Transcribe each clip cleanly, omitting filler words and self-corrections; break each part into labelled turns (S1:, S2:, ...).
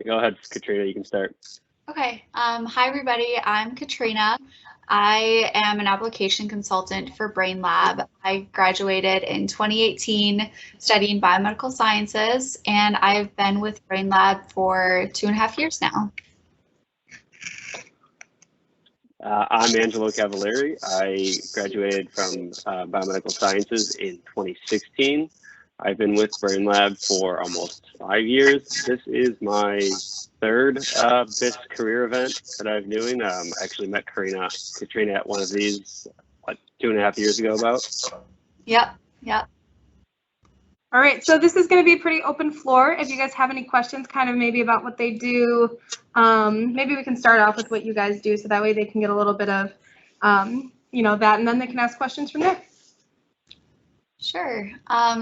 S1: Go ahead, Katrina, you can start.
S2: Okay. Hi, everybody. I'm Katrina. I am an application consultant for Brain Lab. I graduated in 2018 studying biomedical sciences, and I've been with Brain Lab for 2.5 years now.
S1: I'm Angelo Cavalieri. I graduated from biomedical sciences in 2016. I've been with Brain Lab for almost 5 years. This is my third BISC career event that I'm doing. I actually met Katrina at one of these, what, 2.5 years ago about?
S2: Yep.
S3: All right, so this is going to be a pretty open floor. If you guys have any questions kind of maybe about what they do, maybe we can start off with what you guys do so that way they can get a little bit of, that, and then they can ask questions from there.
S2: Sure.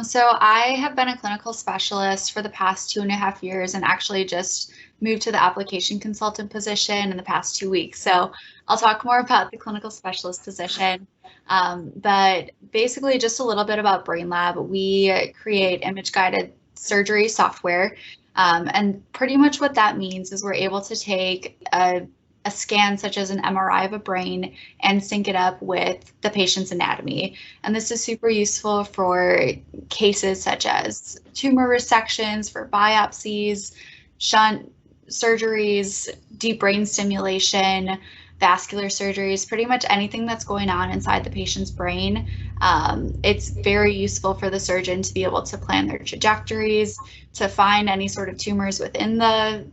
S2: So I have been a clinical specialist for the past 2.5 years and actually just moved to the application consultant position in the past 2 weeks. So I'll talk more about the clinical specialist position. But basically just a little bit about Brain Lab. We create image-guided surgery software. And pretty much what that means is we're able to take a scan such as an MRI of a brain and sync it up with the patient's anatomy. And this is super useful for cases such as tumor resections, for biopsies, shunt surgeries, deep brain stimulation, vascular surgeries, pretty much anything that's going on inside the patient's brain. It's very useful for the surgeon to be able to plan their trajectories, to find any sort of tumors within the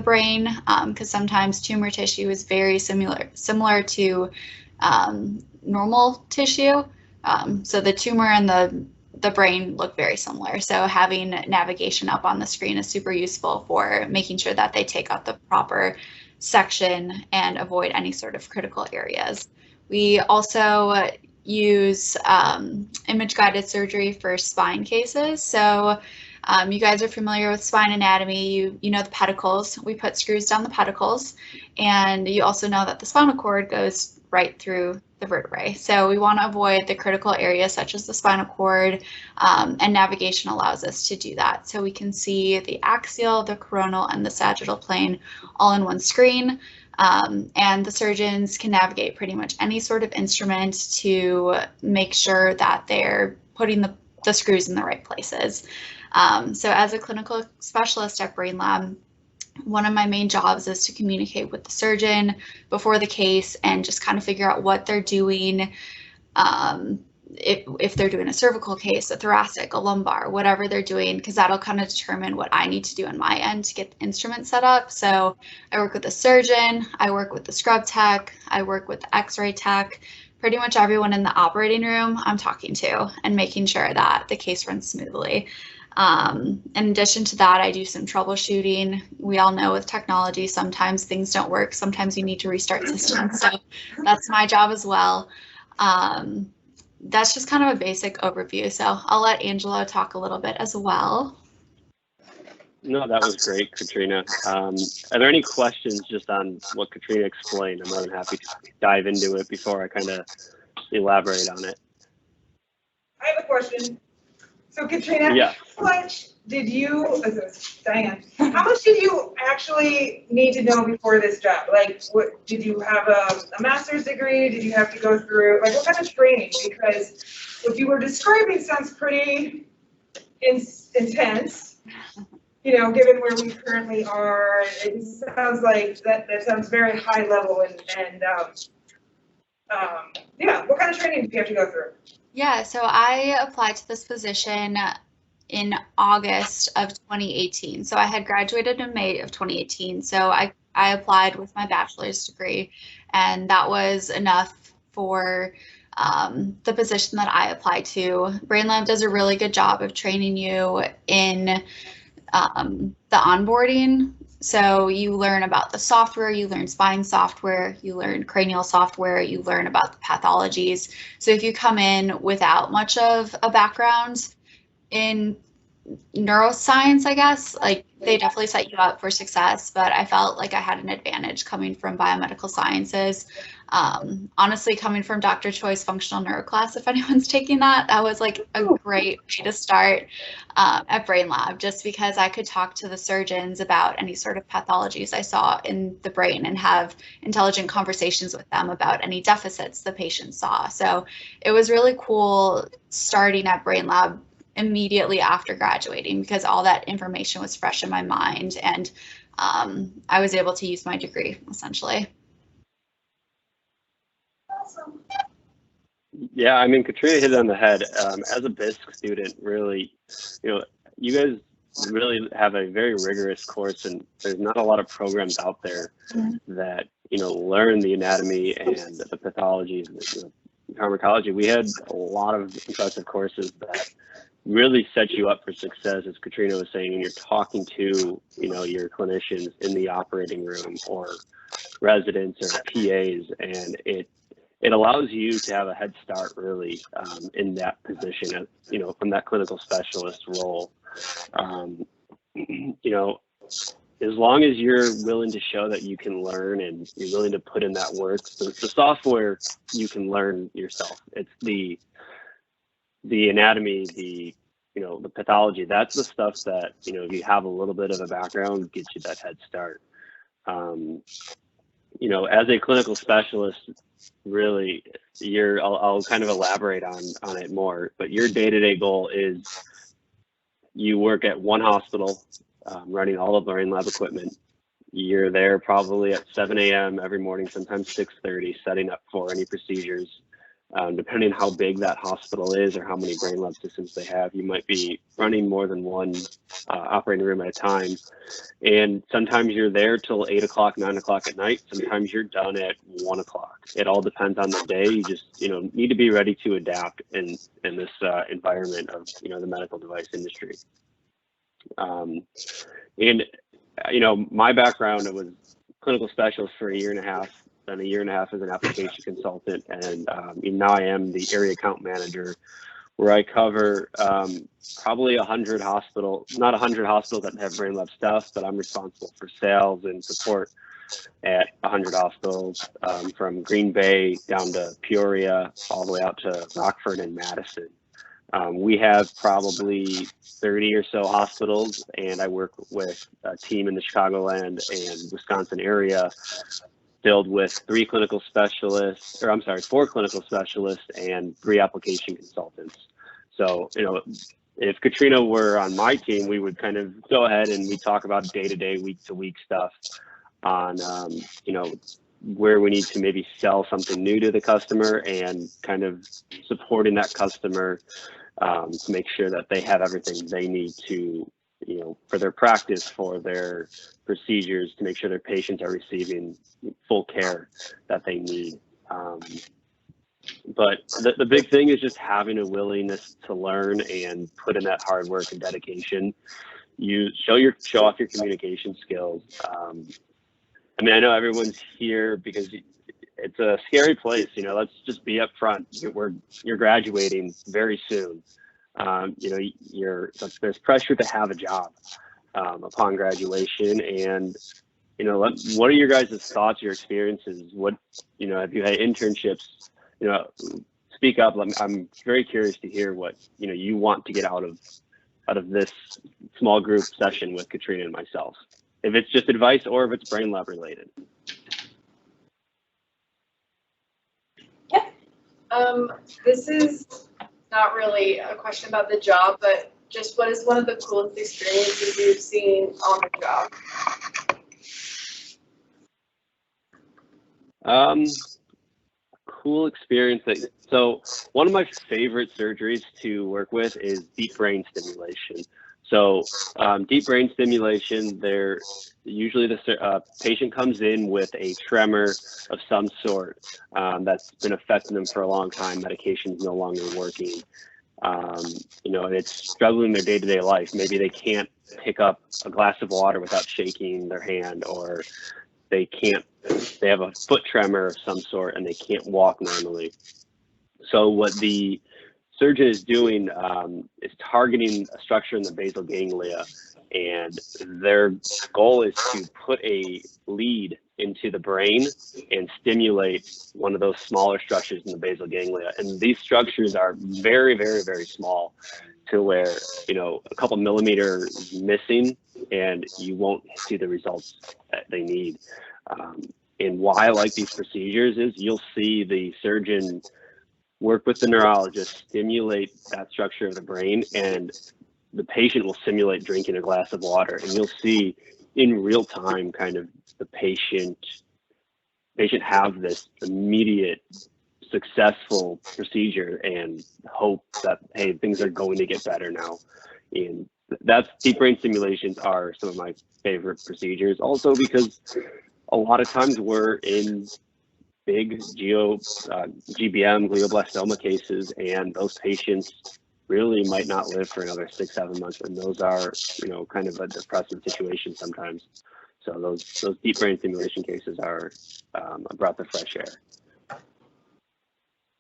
S2: brain, because sometimes tumor tissue is very similar to normal tissue. So the tumor and the brain look very similar. So having navigation up on the screen is super useful for making sure that they take out the proper section and avoid any sort of critical areas. We also use image-guided surgery for spine cases. So you guys are familiar with spine anatomy. You know the pedicles. We put screws down the pedicles, and you also know that the spinal cord goes right through the vertebrae. So we want to avoid the critical areas such as the spinal cord, and navigation allows us to do that. So we can see the axial, the coronal, and the sagittal plane all in one screen. And the surgeons can navigate pretty much any sort of instrument to make sure that they're putting the screws in the right places. So as a clinical specialist at Brain Lab, one of my main jobs is to communicate with the surgeon before the case and just kind of figure out what they're doing. If they're doing a cervical case, a thoracic, a lumbar, whatever they're doing, because that'll kind of determine what I need to do on my end to get the instrument set up. So I work with the surgeon, I work with the scrub tech, I work with the x-ray tech, pretty much everyone in the operating room I'm talking to and making sure that the case runs smoothly. In addition to that, I do some troubleshooting. We all know with technology, sometimes things don't work. Sometimes you need to restart systems. So that's my job as well. That's just kind of a basic overview. So I'll let Angelo talk a little bit as well.
S1: No, that was great, Katrina. Are there any questions just on what Katrina explained? I'm more than happy to dive into it before I kind of elaborate on it.
S4: I have a question. So Katrina,
S1: yeah.
S4: How much did you, Diane, how much did you actually need to know before this job? Like, what did you have a master's degree? Did you have to go through, like, what kind of training? Because what you were describing sounds pretty intense, given where we currently are. It sounds like that sounds very high level and yeah, what kind of training did you have to go through?
S2: Yeah, so I applied to this position in August of 2018. So I had graduated in May of 2018. So I applied with my bachelor's degree, and that was enough for the position that I applied to. Brain Lab does a really good job of training you in the onboarding. So you learn about the software, you learn spine software, you learn cranial software, you learn about the pathologies. So if you come in without much of a background in neuroscience, I guess, like they definitely set you up for success, but I felt like I had an advantage coming from biomedical sciences. Honestly, coming from Dr. Choi's functional neuro class, if anyone's taking that, that was like a great way to start at Brain Lab, just because I could talk to the surgeons about any sort of pathologies I saw in the brain and have intelligent conversations with them about any deficits the patient saw. So it was really cool starting at Brain Lab immediately after graduating, because all that information was fresh in my mind, and I was able to use my degree essentially.
S3: Awesome.
S1: Yeah, I mean, Katrina hit it on the head. As a BISC student, really, you guys really have a very rigorous course, and there's not a lot of programs out there that, learn the anatomy and the pathology, the pharmacology. We had a lot of impressive courses that really set you up for success, as Katrina was saying, and you're talking to, your clinicians in the operating room or residents or PAs, and it allows you to have a head start really in that position, from that clinical specialist role. As long as you're willing to show that you can learn and you're willing to put in that work, the software you can learn yourself. It's the anatomy, the pathology. That's the stuff that, if you have a little bit of a background, gets you that head start. As a clinical specialist, really, I'll kind of elaborate on it more, but your day-to-day goal is you work at one hospital, running all of Brain Lab equipment. You're there probably at 7 a.m. every morning, sometimes 6:30, setting up for any procedures. Depending on how big that hospital is or how many Brain Lab systems they have, you might be running more than one operating room at a time. And sometimes you're there till 8 o'clock, 9 o'clock at night. Sometimes you're done at 1 o'clock. It all depends on the day. You just, need to be ready to adapt in this environment of, the medical device industry. My background, it was clinical specialist for a year and a half, then a year and a half as an application consultant, and now I am the area account manager, where I cover probably 100 hospitals, not 100 hospitals that have Brain Lab stuff, but I'm responsible for sales and support at 100 hospitals, from Green Bay down to Peoria, all the way out to Rockford and Madison. We have probably 30 or so hospitals, and I work with a team in the Chicagoland and Wisconsin area filled with 4 clinical specialists and 3 application consultants. So, if Katrina were on my team, we would kind of go ahead and we talk about day-to-day, week-to-week stuff on, where we need to maybe sell something new to the customer and kind of supporting that customer to make sure that they have everything they need to, for their practice, for their procedures, to make sure their patients are receiving full care that they need. But the big thing is just having a willingness to learn and put in that hard work and dedication. You show off your communication skills. I know everyone's here because it's a scary place. Let's just be upfront. You're graduating very soon. There's pressure to have a job upon graduation, and what are your guys' thoughts, your experiences? What have you had internships? Speak up. I'm very curious to hear what you want to get out of this small group session with Katrina and myself. If it's just advice or if it's Brain Lab related.
S3: Yeah.
S5: This is not really a question about the job, but just what is one of the coolest experiences you've seen on the job?
S1: Cool experience. So one of my favorite surgeries to work with is deep brain stimulation. So deep brain stimulation, usually the patient comes in with a tremor of some sort that's been affecting them for a long time. Medication is no longer working. And it's struggling their day-to-day life. Maybe they can't pick up a glass of water without shaking their hand, or they have a foot tremor of some sort and they can't walk normally. So what the surgeon is doing is targeting a structure in the basal ganglia, and their goal is to put a lead into the brain and stimulate one of those smaller structures in the basal ganglia. And these structures are very, very, very small, to where, you know, a couple millimeters missing and you won't see the results that they need. And why I like these procedures is you'll see the surgeon work with the neurologist, stimulate that structure of the brain, and the patient will simulate drinking a glass of water, and you'll see in real time kind of the patient have this immediate successful procedure and hope that, hey, things are going to get better now. And that's, deep brain stimulations are some of my favorite procedures, also because a lot of times we're in big GBM, glioblastoma cases, and those patients really might not live for another 6-7 months, and those are, you know, kind of a depressive situation sometimes. So those deep brain stimulation cases are a breath of fresh air.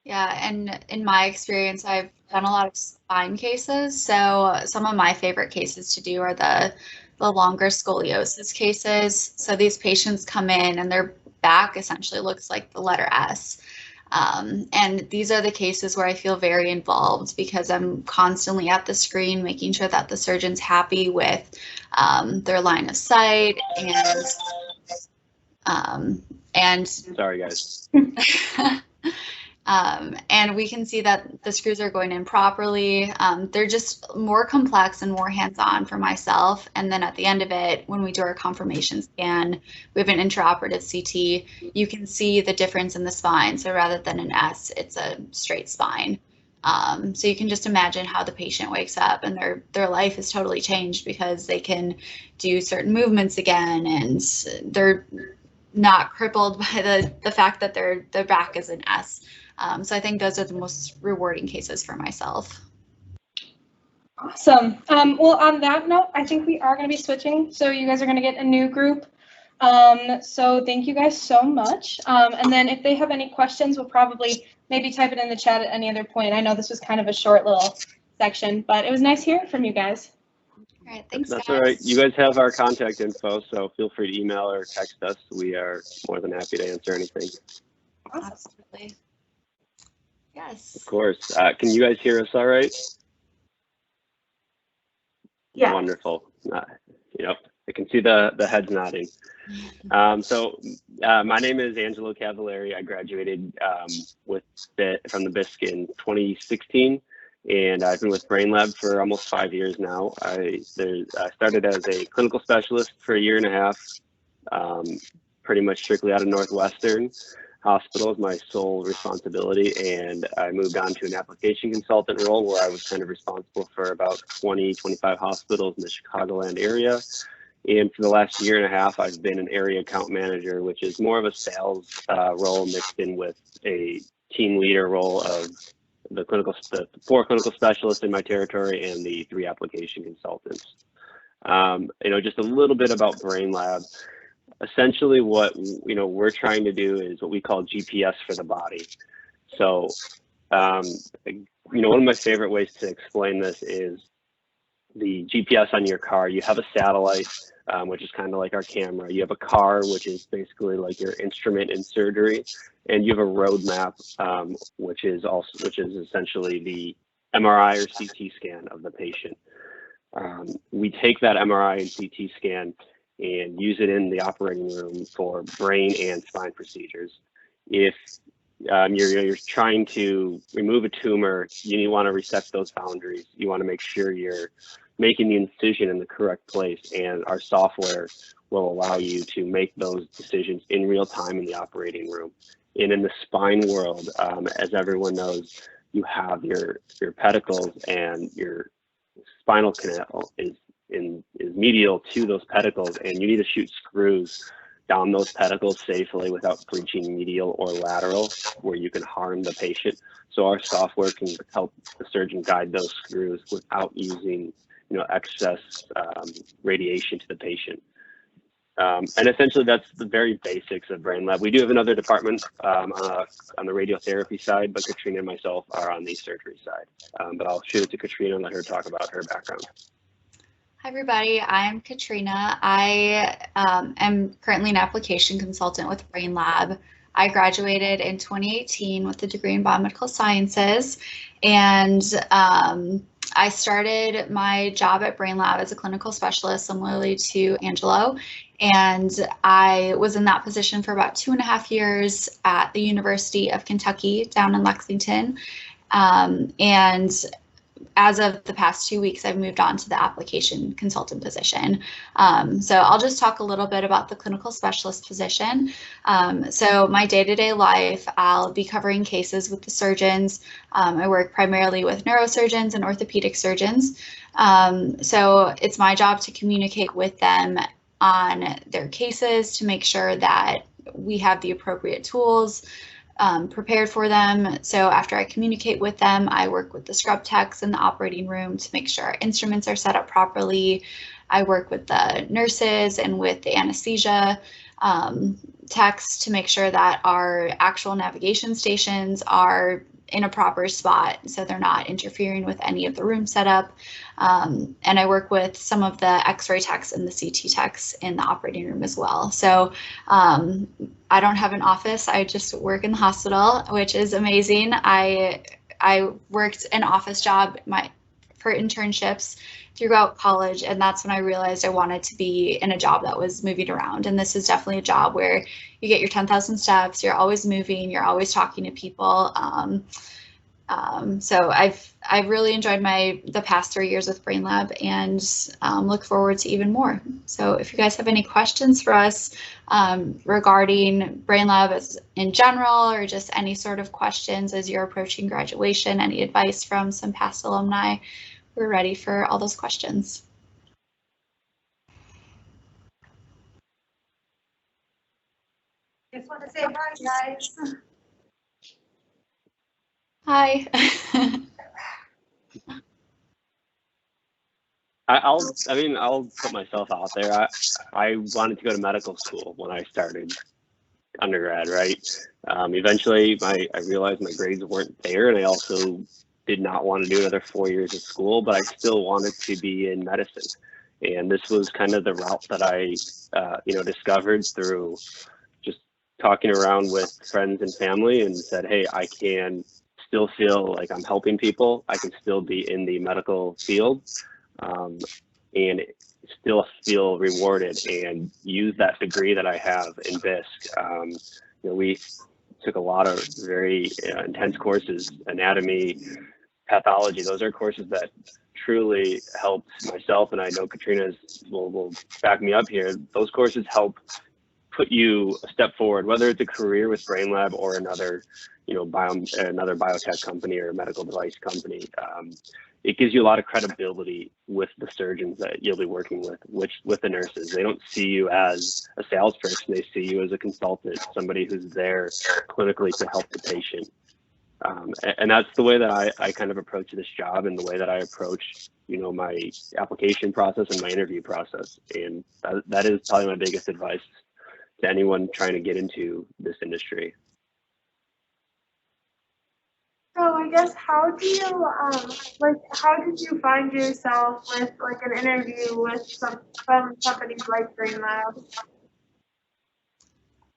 S2: Yeah, and in my experience, I've done a lot of spine cases. So some of my favorite cases to do are the longer scoliosis cases. So these patients come in and their back essentially looks like the letter S. And these are the cases where I feel very involved because I'm constantly at the screen, making sure that the surgeon's happy with their line of sight and
S1: Sorry, guys.
S2: And we can see that the screws are going in properly. They're just more complex and more hands-on for myself. And then at the end of it, when we do our confirmation scan, we have an intraoperative CT. You can see the difference in the spine. So rather than an S, it's a straight spine. So you can just imagine how the patient wakes up and their life is totally changed because they can do certain movements again, and they're not crippled by the fact that their back is an S. So I think those are the most rewarding cases for myself.
S3: Awesome. Well, on that note, I think we are going to be switching. So you guys are going to get a new group. So thank you guys so much. And then if they have any questions, we'll probably maybe type it in the chat at any other point. I know this was kind of a short little section, but it was nice hearing from you guys.
S2: All right, thanks,
S1: That's
S2: guys.
S1: all right. You guys have our contact info, so feel free to email or text us. We are more than happy to answer anything.
S2: Absolutely. Yes.
S1: Of course. Can you guys hear us all right?
S4: Yeah.
S1: Wonderful. Yep, I can see the heads nodding. So my name is Angelo Cavalieri. I graduated from the BISC in 2016, and I've been with Brain Lab for almost 5 years now. I started as a clinical specialist for 1.5 years, pretty much strictly out of Northwestern Hospital is my sole responsibility, and I moved on to an application consultant role where I was kind of responsible for about 20-25 hospitals in the Chicagoland area. And for the last 1.5 years, I've been an area account manager, which is more of a sales role mixed in with a team leader role of the 4 clinical specialists in my territory and the 3 application consultants. Just a little bit about Brain Lab. Essentially what we're trying to do is what we call GPS for the body. So one of my favorite ways to explain this is the GPS on your car. You have a satellite, which is kind of like our camera. You have a car, which is basically like your instrument in surgery, and you have a roadmap, which is essentially the MRI or CT scan of the patient. We take that MRI and CT scan and use it in the operating room for brain and spine procedures. If you're trying to remove a tumor, you want to resect those boundaries. You want to make sure you're making the incision in the correct place, and our software will allow you to make those decisions in real time in the operating room. And in the spine world, as everyone knows, you have your pedicles, and your spinal canal is medial to those pedicles, and you need to shoot screws down those pedicles safely without breaching medial or lateral where you can harm the patient. So our software can help the surgeon guide those screws without using excess radiation to the patient. And essentially that's the very basics of Brain Lab. We do have another department on the radiotherapy side, but Katrina and myself are on the surgery side. But I'll shoot it to Katrina and let her talk about her background.
S2: Hi, everybody. I'm Katrina. I am currently an application consultant with BrainLab. I graduated in 2018 with a degree in biomedical sciences, and I started my job at BrainLab as a clinical specialist, similarly to Angelo, and I was in that position for about 2.5 years at the University of Kentucky down in Lexington, and as of the past 2 weeks, I've moved on to the application consultant position. So I'll just talk a little bit about the clinical specialist position. So my day-to-day life, I'll be covering cases with the surgeons. I work primarily with neurosurgeons and orthopedic surgeons. So it's my job to communicate with them on their cases to make sure that we have the appropriate tools prepared for them. So after I communicate with them, I work with the scrub techs in the operating room to make sure our instruments are set up properly. I work with the nurses and with the anesthesia techs to make sure that our actual navigation stations are in a proper spot so they're not interfering with any of the room setup. And I work with some of the x-ray techs and the CT techs in the operating room as well. So I don't have an office. I just work in the hospital, which is amazing. I worked an office job for internships throughout college, and that's when I realized I wanted to be in a job that was moving around. And this is definitely a job where you get your 10,000 steps, you're always moving, you're always talking to people. So I've really enjoyed the past 3 years with BrainLab, and look forward to even more. So if you guys have any questions for us regarding BrainLab as in general, or just any sort of questions as you're approaching graduation, any advice from some past alumni, we're ready for all those questions.
S3: Just want to say hi, guys.
S2: Hi.
S1: I'll put myself out there. I wanted to go to medical school when I started undergrad, right? Eventually, I realized my grades weren't there, and I also did not want to do another 4 years of school, but I still wanted to be in medicine. And this was kind of the route that I, discovered through just talking around with friends and family, and said, hey, I can still feel like I'm helping people. I can still be in the medical field, and still feel rewarded and use that degree that I have in BISC. We took a lot of very intense courses, anatomy, pathology. Those are courses that truly helped myself, and I know Katrina will back me up here. Those courses help put you a step forward, whether it's a career with BrainLab or another biotech company or a medical device company. It gives you a lot of credibility with the surgeons that you'll be working with the nurses. They don't see you as a salesperson. They see you as a consultant, somebody who's there clinically to help the patient. And that's the way that I kind of approach this job, and the way that I approach, my application process and my interview process. And that is probably my biggest advice to anyone trying to get into this industry.
S3: So I guess how did you find yourself with an interview with some companies like BrainLab?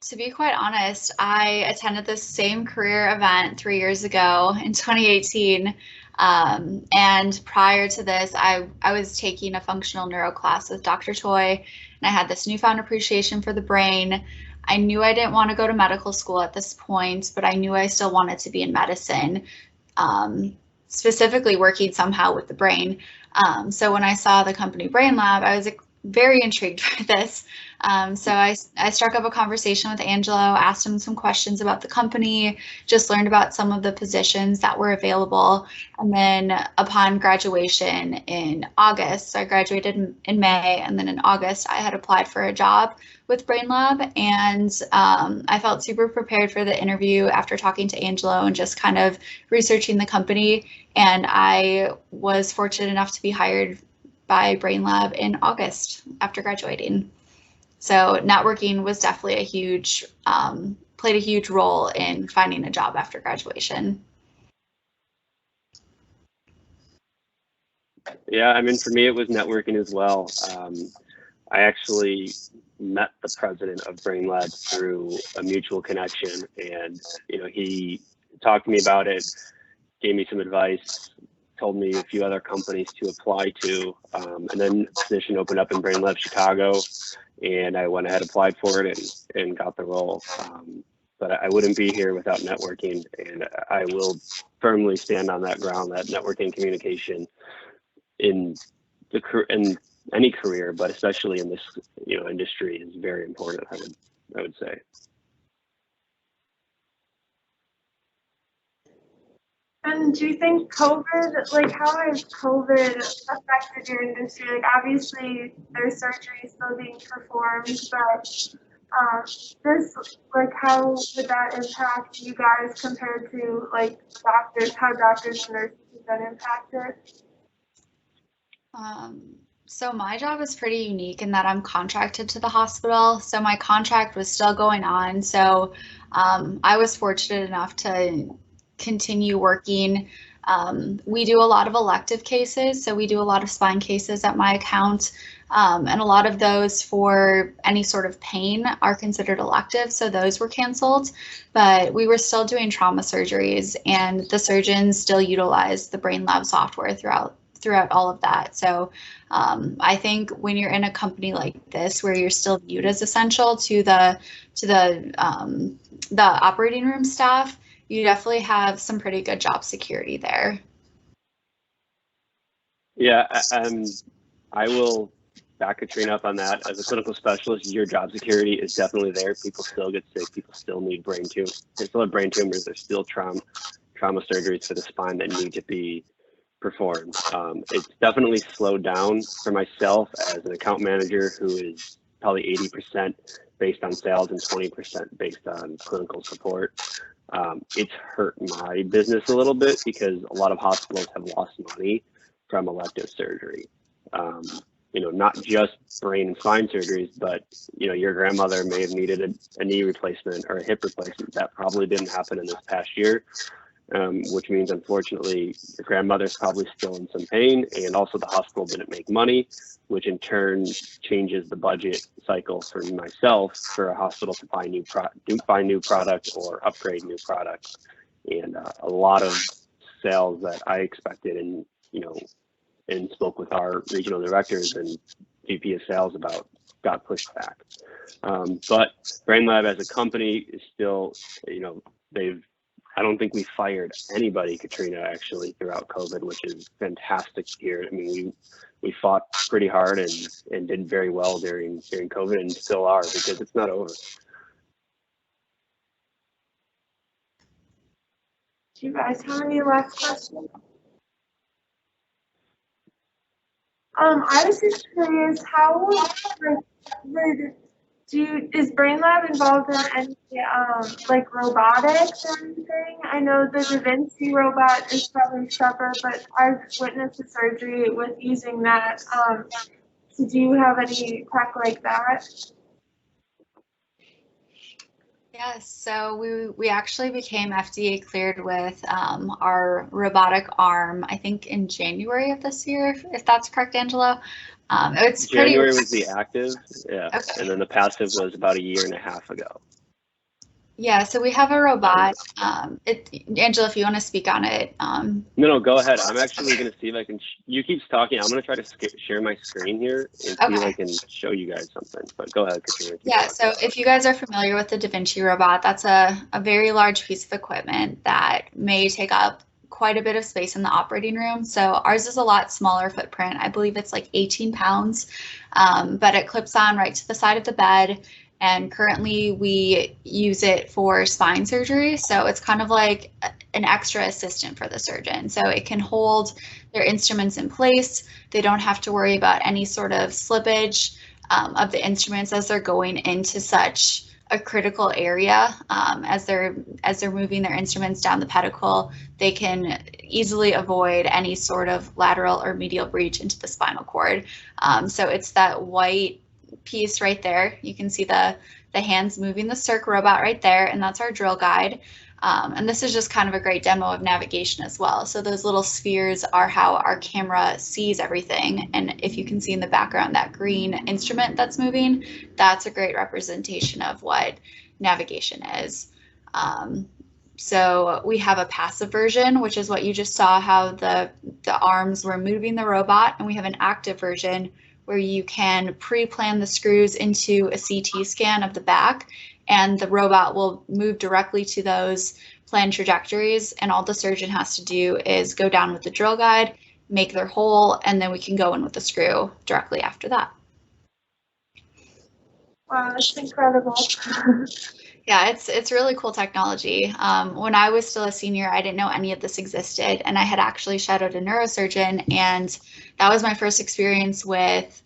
S2: To be quite honest, I attended this same career event 3 years ago in 2018. And prior to this, I was taking a functional neuro class with Dr. Toy, and I had this newfound appreciation for the brain. I knew I didn't want to go to medical school at this point, but I knew I still wanted to be in medicine, specifically working somehow with the brain. So when I saw the company BrainLab, I was very intrigued by this. So I struck up a conversation with Angelo, asked him some questions about the company, just learned about some of the positions that were available. And then upon graduation in August, so I graduated in May, and then in August, I had applied for a job with BrainLab, and I felt super prepared for the interview after talking to Angelo and just kind of researching the company. And I was fortunate enough to be hired by BrainLab in August after graduating. So networking was definitely played a huge role in finding a job after graduation.
S1: Yeah, I mean, for me, it was networking as well. I actually met the president of Brain Lab through a mutual connection, and he talked to me about it, gave me some advice, told me a few other companies to apply to, and then a position opened up in Brain Lab Chicago, and I went ahead, applied for it, and got the role. But I wouldn't be here without networking, and I will firmly stand on that ground that networking communication in any career, but especially in this industry, is very important. I would say.
S3: And do you think COVID, like how has COVID affected your industry? Like obviously there's surgery still being performed, but how would that impact you guys compared to like doctors, how doctors and nurses have been impacted?
S2: So my job is pretty unique in that I'm contracted to the hospital. So my contract was still going on. So I was fortunate enough to continue working. We do a lot of elective cases. So we do a lot of spine cases at my account. And a lot of those for any sort of pain are considered elective. So those were canceled, but we were still doing trauma surgeries, and the surgeons still utilized the Brain Lab software throughout all of that. So I think when you're in a company like this, where you're still viewed as essential to the operating room staff, you definitely have some pretty good job security there.
S1: Yeah, I will back Katrina up on that. As a clinical specialist, your job security is definitely there. People still get sick. People still need brain tumors. They still have brain tumors. There's still trauma surgeries for the spine that need to be performed. It's definitely slowed down for myself as an account manager, who is probably 80% based on sales and 20% based on clinical support. It's hurt my business a little bit because a lot of hospitals have lost money from elective surgery. Not just brain and spine surgeries, but your grandmother may have needed a knee replacement or a hip replacement. That probably didn't happen in this past year, which means unfortunately your grandmother's probably still in some pain, and also the hospital didn't make money, which in turn changes the budget cycle for myself for a hospital to buy new product or upgrade new product. And a lot of sales that I expected and spoke with our regional directors and VP of sales about got pushed back. But Brain Lab as a company is still, I don't think we fired anybody, Katrina, actually throughout COVID, which is fantastic to hear. I mean, we fought pretty hard and did very well during COVID, and still are, because it's not over.
S3: Do you guys have any last questions? I was just curious, how is Brain Lab involved in any like robotics or anything? I know the Da Vinci robot is probably separate, but I've witnessed a surgery with using that. So do you have any tech like that?
S2: Yes, so we actually became FDA cleared with our robotic arm, I think in January of this year, if that's correct, Angelo. It's
S1: January was the active, yeah,
S2: okay.
S1: And then the passive was about a year and a half ago.
S2: Yeah, so we have a robot. Angela, if you want to speak on it.
S1: No, go ahead. I'm actually going to see if I can. You keep talking. I'm going to try to share my screen here and see if I can show you guys something. But go ahead, Katrina.
S2: Yeah, so if you guys are familiar with the Da Vinci robot, that's a very large piece of equipment that may take up quite a bit of space in the operating room. So ours is a lot smaller footprint. I believe it's like 18 pounds, but it clips on right to the side of the bed. And currently we use it for spine surgery. So it's kind of like an extra assistant for the surgeon. So it can hold their instruments in place. They don't have to worry about any sort of slippage of the instruments as they're going into such a critical area. As they're moving their instruments down the pedicle, they can easily avoid any sort of lateral or medial breach into the spinal cord. So it's that white piece right there. You can see the hands moving the Circ robot right there, and that's our drill guide. And this is just kind of a great demo of navigation as well. So those little spheres are how our camera sees everything. And if you can see in the background that green instrument that's moving, that's a great representation of what navigation is. So we have a passive version, which is what you just saw, how the arms were moving the robot, and we have an active version where you can pre-plan the screws into a CT scan of the back, and the robot will move directly to those planned trajectories, and all the surgeon has to do is go down with the drill guide, make their hole, and then we can go in with the screw directly after that.
S3: Wow, that's incredible.
S2: Yeah, it's really cool technology. When I was still a senior, I didn't know any of this existed, and I had actually shadowed a neurosurgeon, and that was my first experience with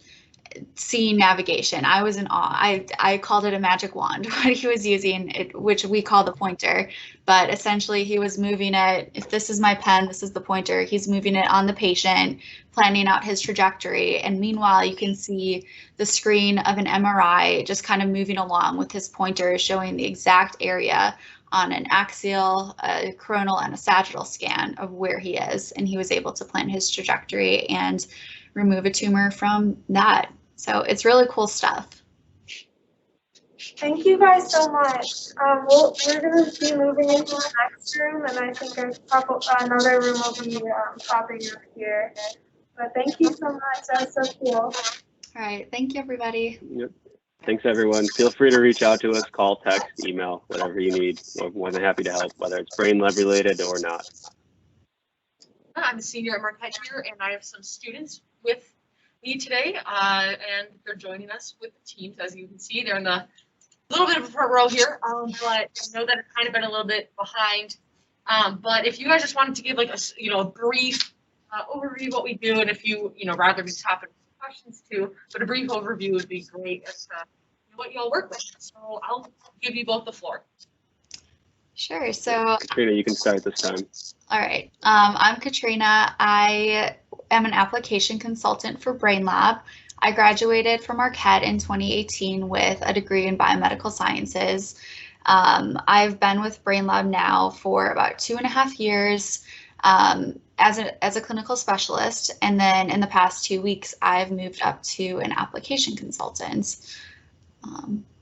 S2: seeing navigation. I was in awe. I called it a magic wand, what he was using, which we call the pointer. But essentially, he was moving it. If this is my pen, this is the pointer. He's moving it on the patient, planning out his trajectory. And meanwhile, you can see the screen of an MRI just kind of moving along with his pointer, showing the exact area on an axial, a coronal, and a sagittal scan of where he is. And he was able to plan his trajectory and remove a tumor from that. So it's really cool stuff.
S3: Thank you guys so much. We're going to be moving into the next room, and I think another room will be popping up here. But thank you so much. That's so cool.
S2: All right. Thank you, everybody.
S1: Yep. Thanks, everyone. Feel free to reach out to us, call, text, email, whatever you need. We're more than happy to help, whether it's brain lab related or not.
S6: I'm a senior at Marquette here, and I have some students with me today, and they're joining us with the teams. As you can see, they're in a little bit of a front row here, but I know that it's kind of been a little bit behind. But if you guys just wanted to give like a brief overview of what we do, and if you rather we hop into questions too, but a brief overview would be great as to what you all work with. So I'll give you both the floor.
S2: Sure. So
S1: Katrina, you can start this time.
S2: All right. I'm Katrina. I am an application consultant for BrainLab. I graduated from Marquette in 2018 with a degree in biomedical sciences. I've been with BrainLab now for about 2.5 years as a clinical specialist, and then in the past 2 weeks, I've moved up to an application consultant.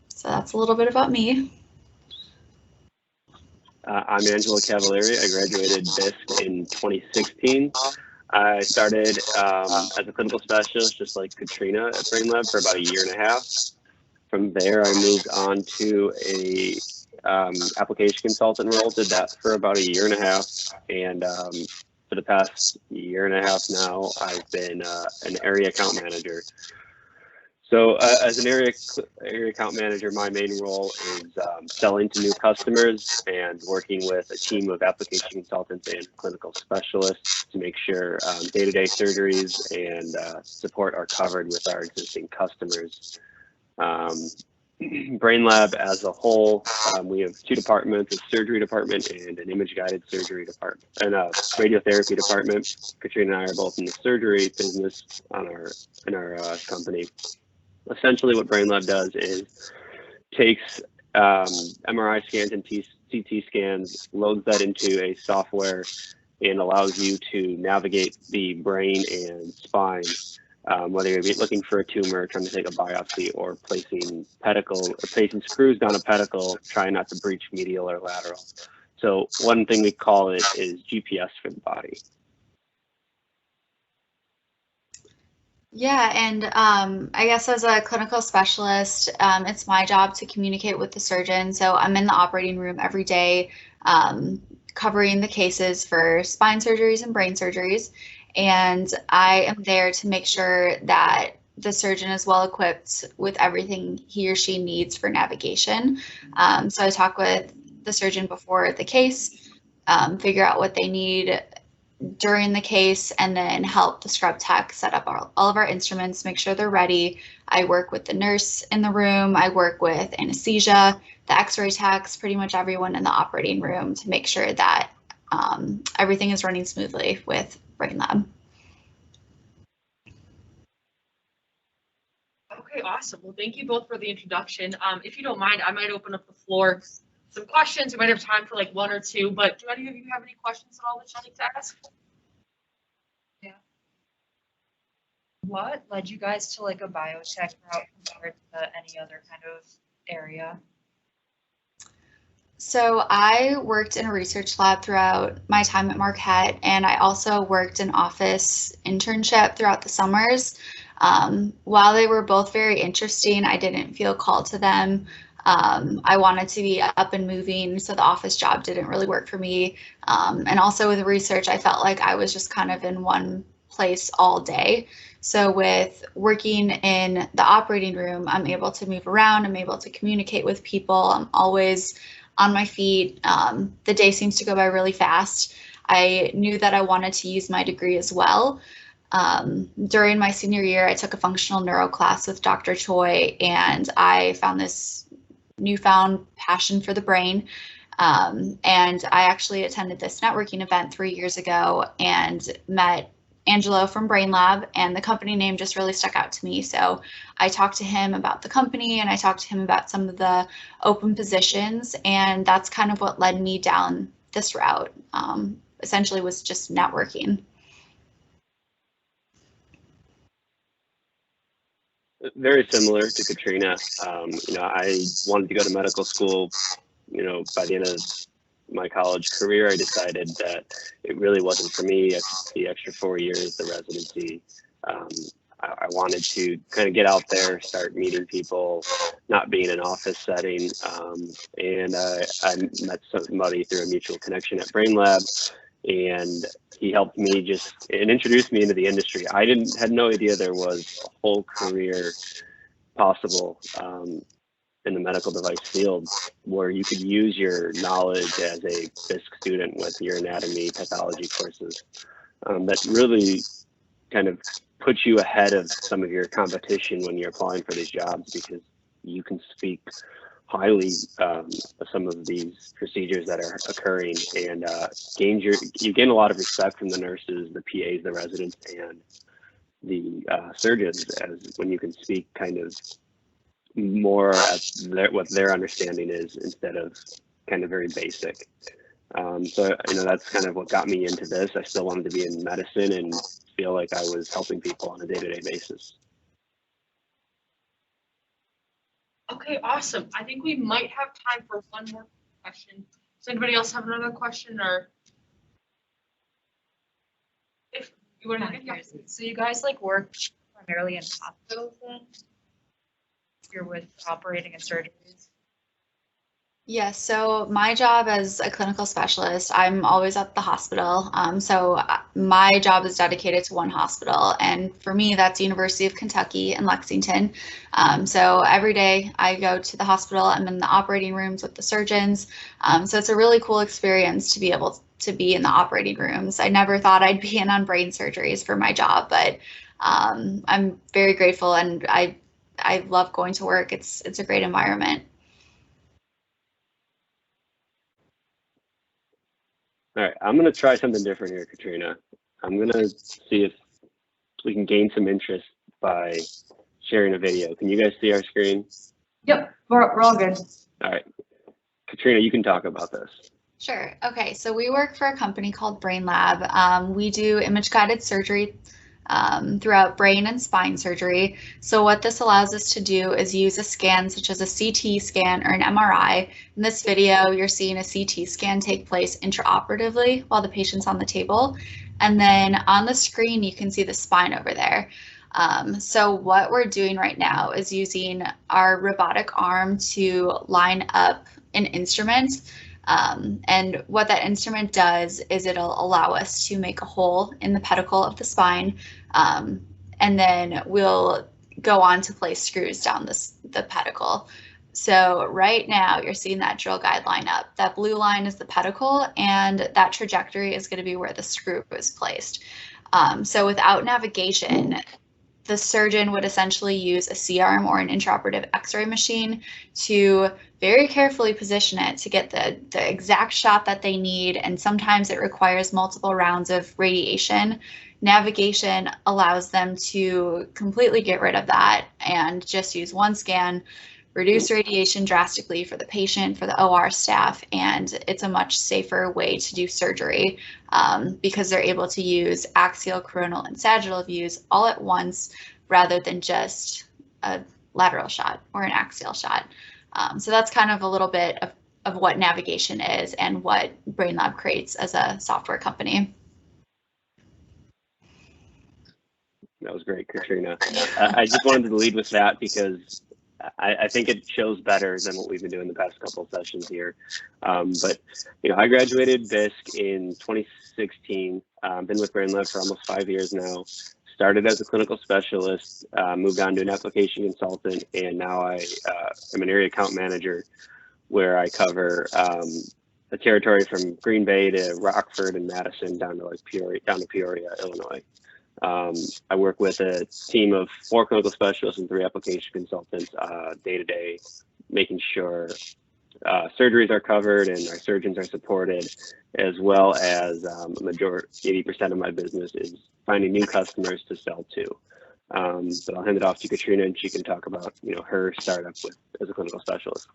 S2: So that's a little bit about me.
S1: I'm Angelo Cavalieri. I graduated BISC in 2016. I started as a clinical specialist, just like Katrina at BrainLab, for about 1.5 years. From there, I moved on to a application consultant role. Did that for about 1.5 years, and for the past 1.5 years now, I've been an area account manager. So as an area account manager, my main role is selling to new customers and working with a team of application consultants and clinical specialists to make sure day-to-day surgeries and support are covered with our existing customers. BrainLab as a whole, we have 2 departments, a surgery department and an image-guided surgery department, and a radiotherapy department. Katrina and I are both in the surgery business in our company. Essentially what BrainLab does is takes MRI scans and CT scans, loads that into a software, and allows you to navigate the brain and spine, whether you're looking for a tumor, trying to take a biopsy, or placing screws down a pedicle, trying not to breach medial or lateral. So one thing we call it is GPS for the body.
S2: Yeah, and I guess as a clinical specialist, it's my job to communicate with the surgeon. So I'm in the operating room every day, covering the cases for spine surgeries and brain surgeries. And I am there to make sure that the surgeon is well equipped with everything he or she needs for navigation. So I talk with the surgeon before the case, figure out what they need during the case, and then help the scrub tech set up all of our instruments, make sure they're ready. I work with the nurse in the room. I work with anesthesia, the x-ray techs, pretty much everyone in the operating room to make sure that everything is running smoothly with BrainLab.
S6: Okay, awesome. Well, thank you both for the introduction. If you don't mind, I might open up the floor some questions. We might have time for like one or two, but do any of you have any questions at all that you'd like to ask?
S7: What led you guys to like a biotech route compared to any other kind of area?
S2: So I worked in a research lab throughout my time at Marquette, and I also worked an office internship throughout the summers. While they were both very interesting, I didn't feel called to them. I wanted to be up and moving, so the office job didn't really work for me. And also with research, I felt like I was just kind of in one place all day. So with working in the operating room, I'm able to move around, I'm able to communicate with people, I'm always on my feet. The day seems to go by really fast. I knew that I wanted to use my degree as well. During my senior year, I took a functional neuro class with Dr. Choi, and I found this newfound passion for the brain. And I actually attended this networking event 3 years ago and met Angelo from Brain Lab, and the company name just really stuck out to me. So I talked to him about the company, and I talked to him about some of the open positions, and that's kind of what led me down this route. Essentially was just networking.
S1: Very similar to Katrina. I wanted to go to medical school. By the end of my college career, I decided that it really wasn't for me. The extra 4 years, the residency, I wanted to kind of get out there, start meeting people, not be in an office setting. And I met somebody through a mutual connection at Brain Lab, and he helped me and introduced me into the industry. I had no idea there was a whole career possible in the medical device field where you could use your knowledge as a BISC student with your anatomy pathology courses. That really kind of puts you ahead of some of your competition when you're applying for these jobs, because you can speak highly of some of these procedures that are occurring, and you gain a lot of respect from the nurses, the PAs, the residents, and the surgeons, as when you can speak kind of more at what their understanding is instead of kind of very basic. So that's kind of what got me into this. I still wanted to be in medicine and feel like I was helping people on a day-to-day basis.
S6: Okay, awesome. I think we might have time for one more question. Does anybody else have another question, or if you want to?
S7: So you guys like work primarily in hospitals then? You're with operating and surgeries?
S2: Yes, so my job as a clinical specialist, I'm always at the hospital. So my job is dedicated to one hospital, and for me, that's University of Kentucky in Lexington. So every day I go to the hospital, I'm in the operating rooms with the surgeons. So it's a really cool experience to be able to be in the operating rooms. I never thought I'd be in on brain surgeries for my job, but I'm very grateful, and I love going to work. It's a great environment.
S1: All right, I'm going to try something different here, Katrina. I'm going to see if we can gain some interest by sharing a video. Can you guys see our screen?
S7: Yep, we're all good.
S1: All right, Katrina, you can talk about this.
S2: Sure. Okay, so we work for a company called Brain Lab. We do image-guided surgery throughout brain and spine surgery. So what this allows us to do is use a scan such as a CT scan or an MRI. In this video, you're seeing a CT scan take place intraoperatively while the patient's on the table. And then on the screen, you can see the spine over there. So what we're doing right now is using our robotic arm to line up an instrument. And what that instrument does is it'll allow us to make a hole in the pedicle of the spine, and then we'll go on to place screws down the pedicle. So right now you're seeing that drill guide line up. That blue line is the pedicle, and that trajectory is going to be where the screw is placed. So without navigation, the surgeon would essentially use a C-arm or an intraoperative X-ray machine to very carefully position it to get the exact shot that they need, and sometimes it requires multiple rounds of radiation. Navigation allows them to completely get rid of that and just use one scan, reduce radiation drastically for the patient, for the OR staff, and it's a much safer way to do surgery because they're able to use axial, coronal, and sagittal views all at once rather than just a lateral shot or an axial shot. So that's kind of a little bit of what navigation is and what BrainLab creates as a software company.
S1: That was great, Katrina. I just wanted to lead with that because I think it shows better than what we've been doing the past couple of sessions here. But I graduated BISC in 2016. Been with BrainLab for almost 5 years now. Started as a clinical specialist, moved on to an application consultant, and now I am an area account manager where I cover the territory from Green Bay to Rockford and Madison down to Peoria, Illinois. I work with a team of 4 clinical specialists and 3 application consultants day to day, making sure surgeries are covered and our surgeons are supported, as well as a majority, 80% of my business is finding new customers to sell to. But I'll hand it off to Katrina, and she can talk about her startup as a clinical specialist.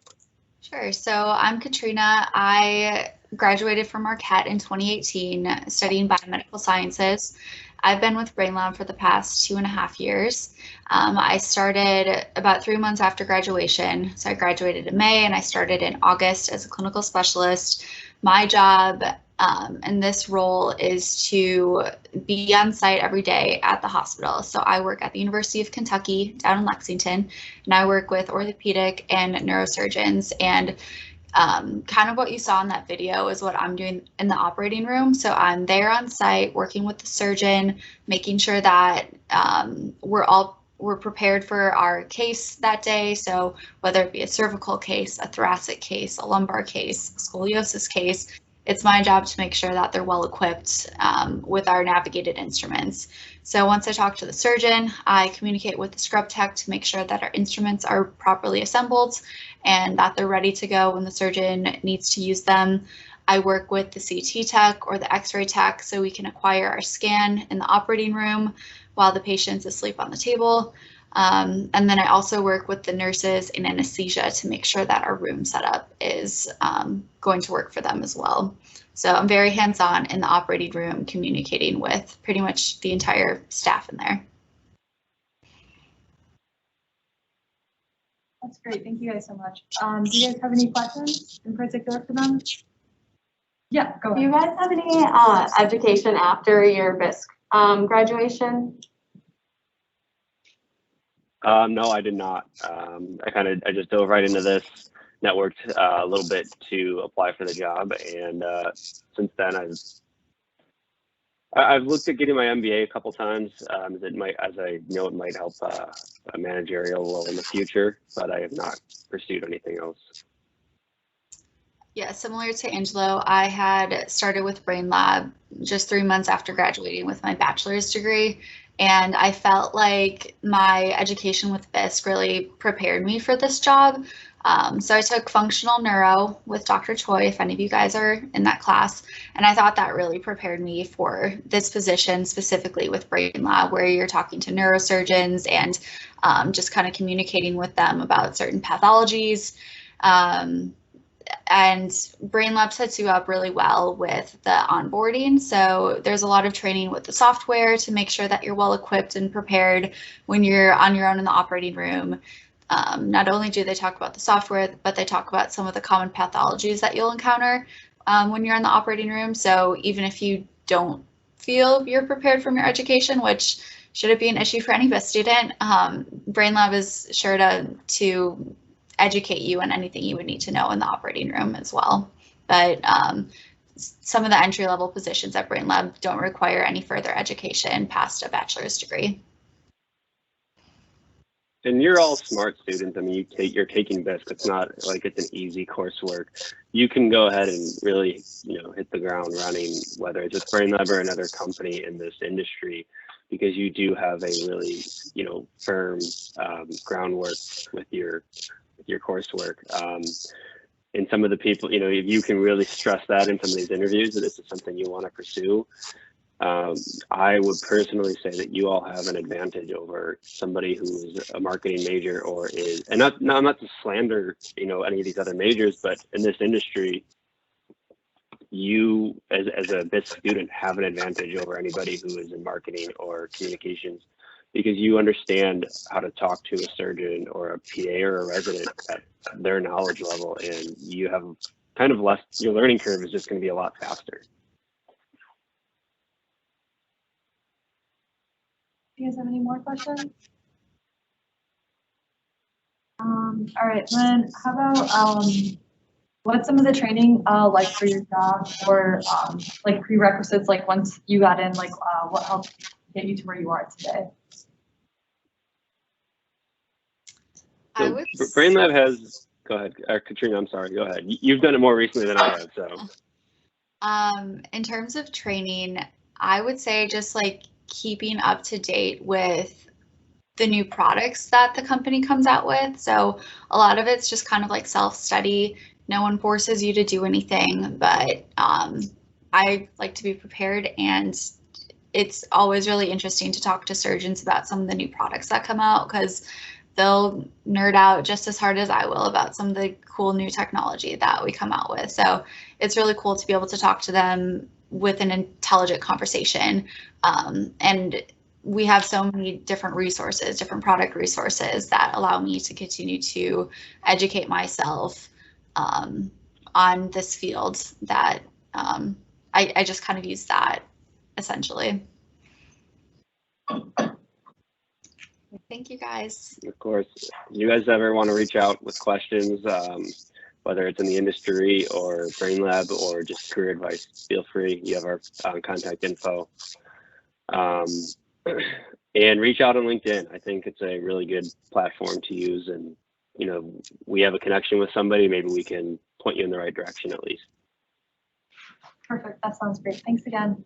S2: Sure. So I'm Katrina. I graduated from Marquette in 2018, studying biomedical sciences. I've been with BrainLab for the past 2.5 years. I started about 3 months after graduation. So I graduated in May and I started in August as a clinical specialist. My job in this role is to be on site every day at the hospital. So I work at the University of Kentucky down in Lexington, and I work with orthopedic and neurosurgeons. And kind of what you saw in that video is what I'm doing in the operating room. So I'm there on site working with the surgeon, making sure that we're prepared for our case that day. So whether it be a cervical case, a thoracic case, a lumbar case, a scoliosis case, it's my job to make sure that they're well equipped with our navigated instruments. So once I talk to the surgeon, I communicate with the scrub tech to make sure that our instruments are properly assembled and that they're ready to go when the surgeon needs to use them. I work with the CT tech or the X-ray tech so we can acquire our scan in the operating room while the patient's asleep on the table. And then I also work with the nurses in anesthesia to make sure that our room setup is going to work for them as well. So I'm very hands-on in the operating room, communicating with pretty much the entire staff in there.
S3: That's great. Thank you guys so much. Do you guys have any questions in particular for them? Yeah, go ahead.
S8: Do you guys have any education after your BISC graduation?
S1: No, I did not. I just dove right into this, networked a little bit to apply for the job, and since then I've looked at getting my MBA a couple times. As I know, it might help a managerial role in the future, but I have not pursued anything else.
S2: Yeah, similar to Angelo, I had started with BrainLab just 3 months after graduating with my bachelor's degree. And I felt like my education with BISC really prepared me for this job. So I took functional neuro with Dr. Choi, if any of you guys are in that class. And I thought that really prepared me for this position, specifically with BrainLab, where you're talking to neurosurgeons and just kind of communicating with them about certain pathologies. And BrainLab sets you up really well with the onboarding. So there's a lot of training with the software to make sure that you're well equipped and prepared when you're on your own in the operating room. Not only do they talk about the software, but they talk about some of the common pathologies that you'll encounter when you're in the operating room. So even if you don't feel you're prepared from your education, which shouldn't be an issue for any BISC student, BrainLab is sure to educate you on anything you would need to know in the operating room as well. But some of the entry-level positions at BrainLab don't require any further education past a bachelor's degree.
S1: And you're all smart students. I mean, you're taking BISC. It's not like it's an easy coursework. You can go ahead and really, hit the ground running, whether it's with BrainLab or another company in this industry, because you do have a really, firm groundwork with your coursework. And some of the people, if you can really stress that in some of these interviews that this is something you want to pursue, I would personally say that you all have an advantage over somebody who is a marketing major or is, and not to slander, you know, any of these other majors, but in this industry, you as a BISC student have an advantage over anybody who is in marketing or communications, because you understand how to talk to a surgeon or a PA or a resident at their knowledge level, and you have kind of less, your learning curve is just going to be a lot faster.
S7: Do you guys have any more questions? All right, then how about what's some of the training like for your job, or like prerequisites, like once you got in, like what helped get you to where you are today?
S1: So BrainLab has, go ahead, Katrina, I'm sorry, go ahead. You've done it more recently than I have, so.
S2: In terms of training, I would say just like keeping up to date with the new products that the company comes out with. So a lot of it's just kind of like self-study. No one forces you to do anything, but I like to be prepared, and it's always really interesting to talk to surgeons about some of the new products that come out, because they'll nerd out just as hard as I will about some of the cool new technology that we come out with. So it's really cool to be able to talk to them with an intelligent conversation. And we have so many different resources, different product resources that allow me to continue to educate myself on this field, that I just kind of use that essentially. Thank you guys.
S1: Of course, if you guys ever want to reach out with questions, whether it's in the industry or BrainLab or just career advice, feel free. You have our contact info. And reach out on LinkedIn. I think it's a really good platform to use, and you know, we have a connection with somebody, maybe we can point you in the right direction at least.
S7: Perfect, that sounds great. Thanks again.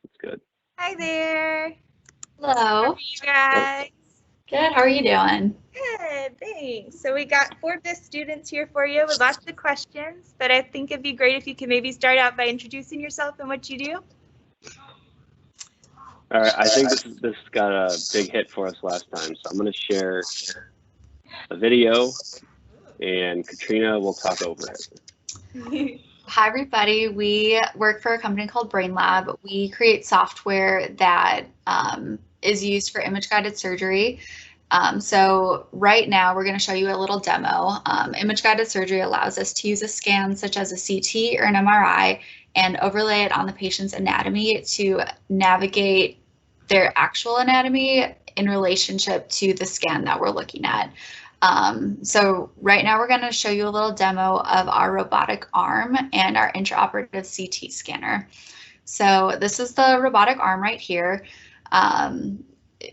S1: That's good.
S9: Hi there.
S2: Hello.
S9: How are you guys?
S2: Good. How are you doing?
S9: Good, thanks. So we got 4 BISC students here for you with lots of questions, but I think it'd be great if you could maybe start out by introducing yourself and what you do.
S1: All right, I think this got a big hit for us last time, so I'm going to share a video, and Katrina will talk over it.
S2: Hi, everybody. We work for a company called BrainLab. We create software that is used for image-guided surgery. So right now, we're going to show you a little demo. Image-guided surgery allows us to use a scan such as a CT or an MRI and overlay it on the patient's anatomy to navigate their actual anatomy in relationship to the scan that we're looking at. So right now we're going to show you a little demo of our robotic arm and our intraoperative CT scanner. So this is the robotic arm right here.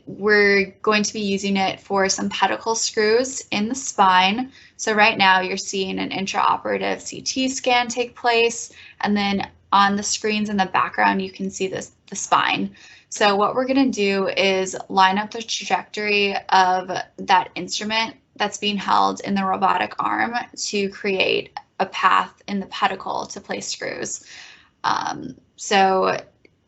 S2: We're going to be using it for some pedicle screws in the spine. So right now you're seeing an intraoperative CT scan take place, and then on the screens in the background you can see the spine. So what we're going to do is line up the trajectory of that instrument that's being held in the robotic arm to create a path in the pedicle to place screws. So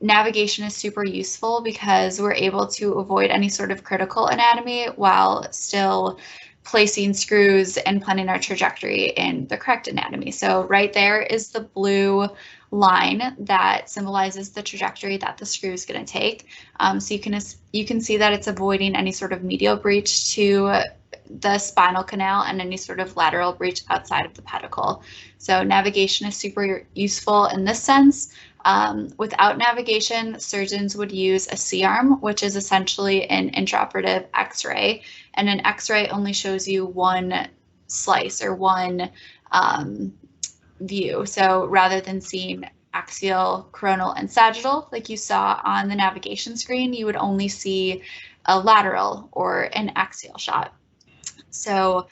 S2: navigation is super useful because we're able to avoid any sort of critical anatomy while still placing screws and planning our trajectory in the correct anatomy. So right there is the blue line that symbolizes the trajectory that the screw is going to take. So you can see that it's avoiding any sort of medial breach to the spinal canal and any sort of lateral breach outside of the pedicle. So navigation is super useful in this sense. Without navigation, surgeons would use a C-arm, which is essentially an intraoperative X-ray, and an X-ray only shows you one slice or one view. So rather than seeing axial, coronal, and sagittal like you saw on the navigation screen, you would only see a lateral or an axial shot. So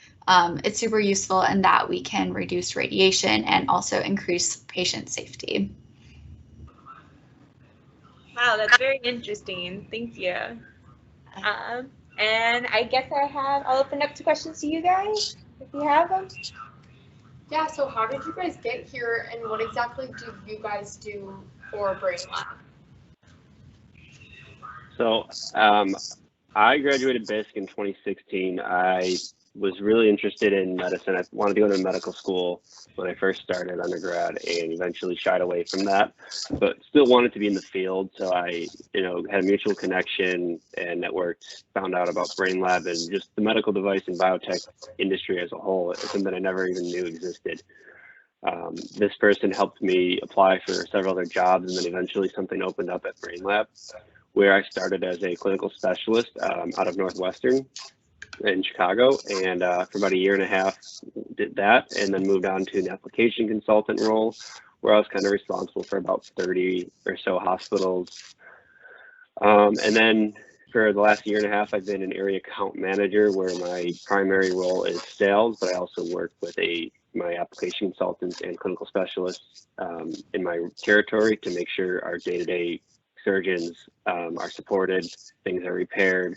S2: it's super useful in that we can reduce radiation and also increase patient safety.
S9: Wow, that's very interesting. Thank you. And I guess I'll open up to questions to you guys if you have them.
S5: Yeah, so how did you guys get here and what exactly do you guys do for Brain Lab?
S1: So I graduated BISC in 2016. I was really interested in medicine. I wanted to go to medical school when I first started undergrad and eventually shied away from that, but still wanted to be in the field. So I, had a mutual connection and networked, found out about Brain Lab and just the medical device and biotech industry as a whole. It's something I never even knew existed. This person helped me apply for several other jobs, and then eventually something opened up at Brain Lab, where I started as a clinical specialist out of Northwestern in Chicago, and for about a year and a half did that, and then moved on to an application consultant role, where I was kind of responsible for about 30 or so hospitals. And then for the last year and a half, I've been an area account manager, where my primary role is sales, but I also work with my application consultants and clinical specialists in my territory to make sure our day-to-day surgeons are supported, things are repaired,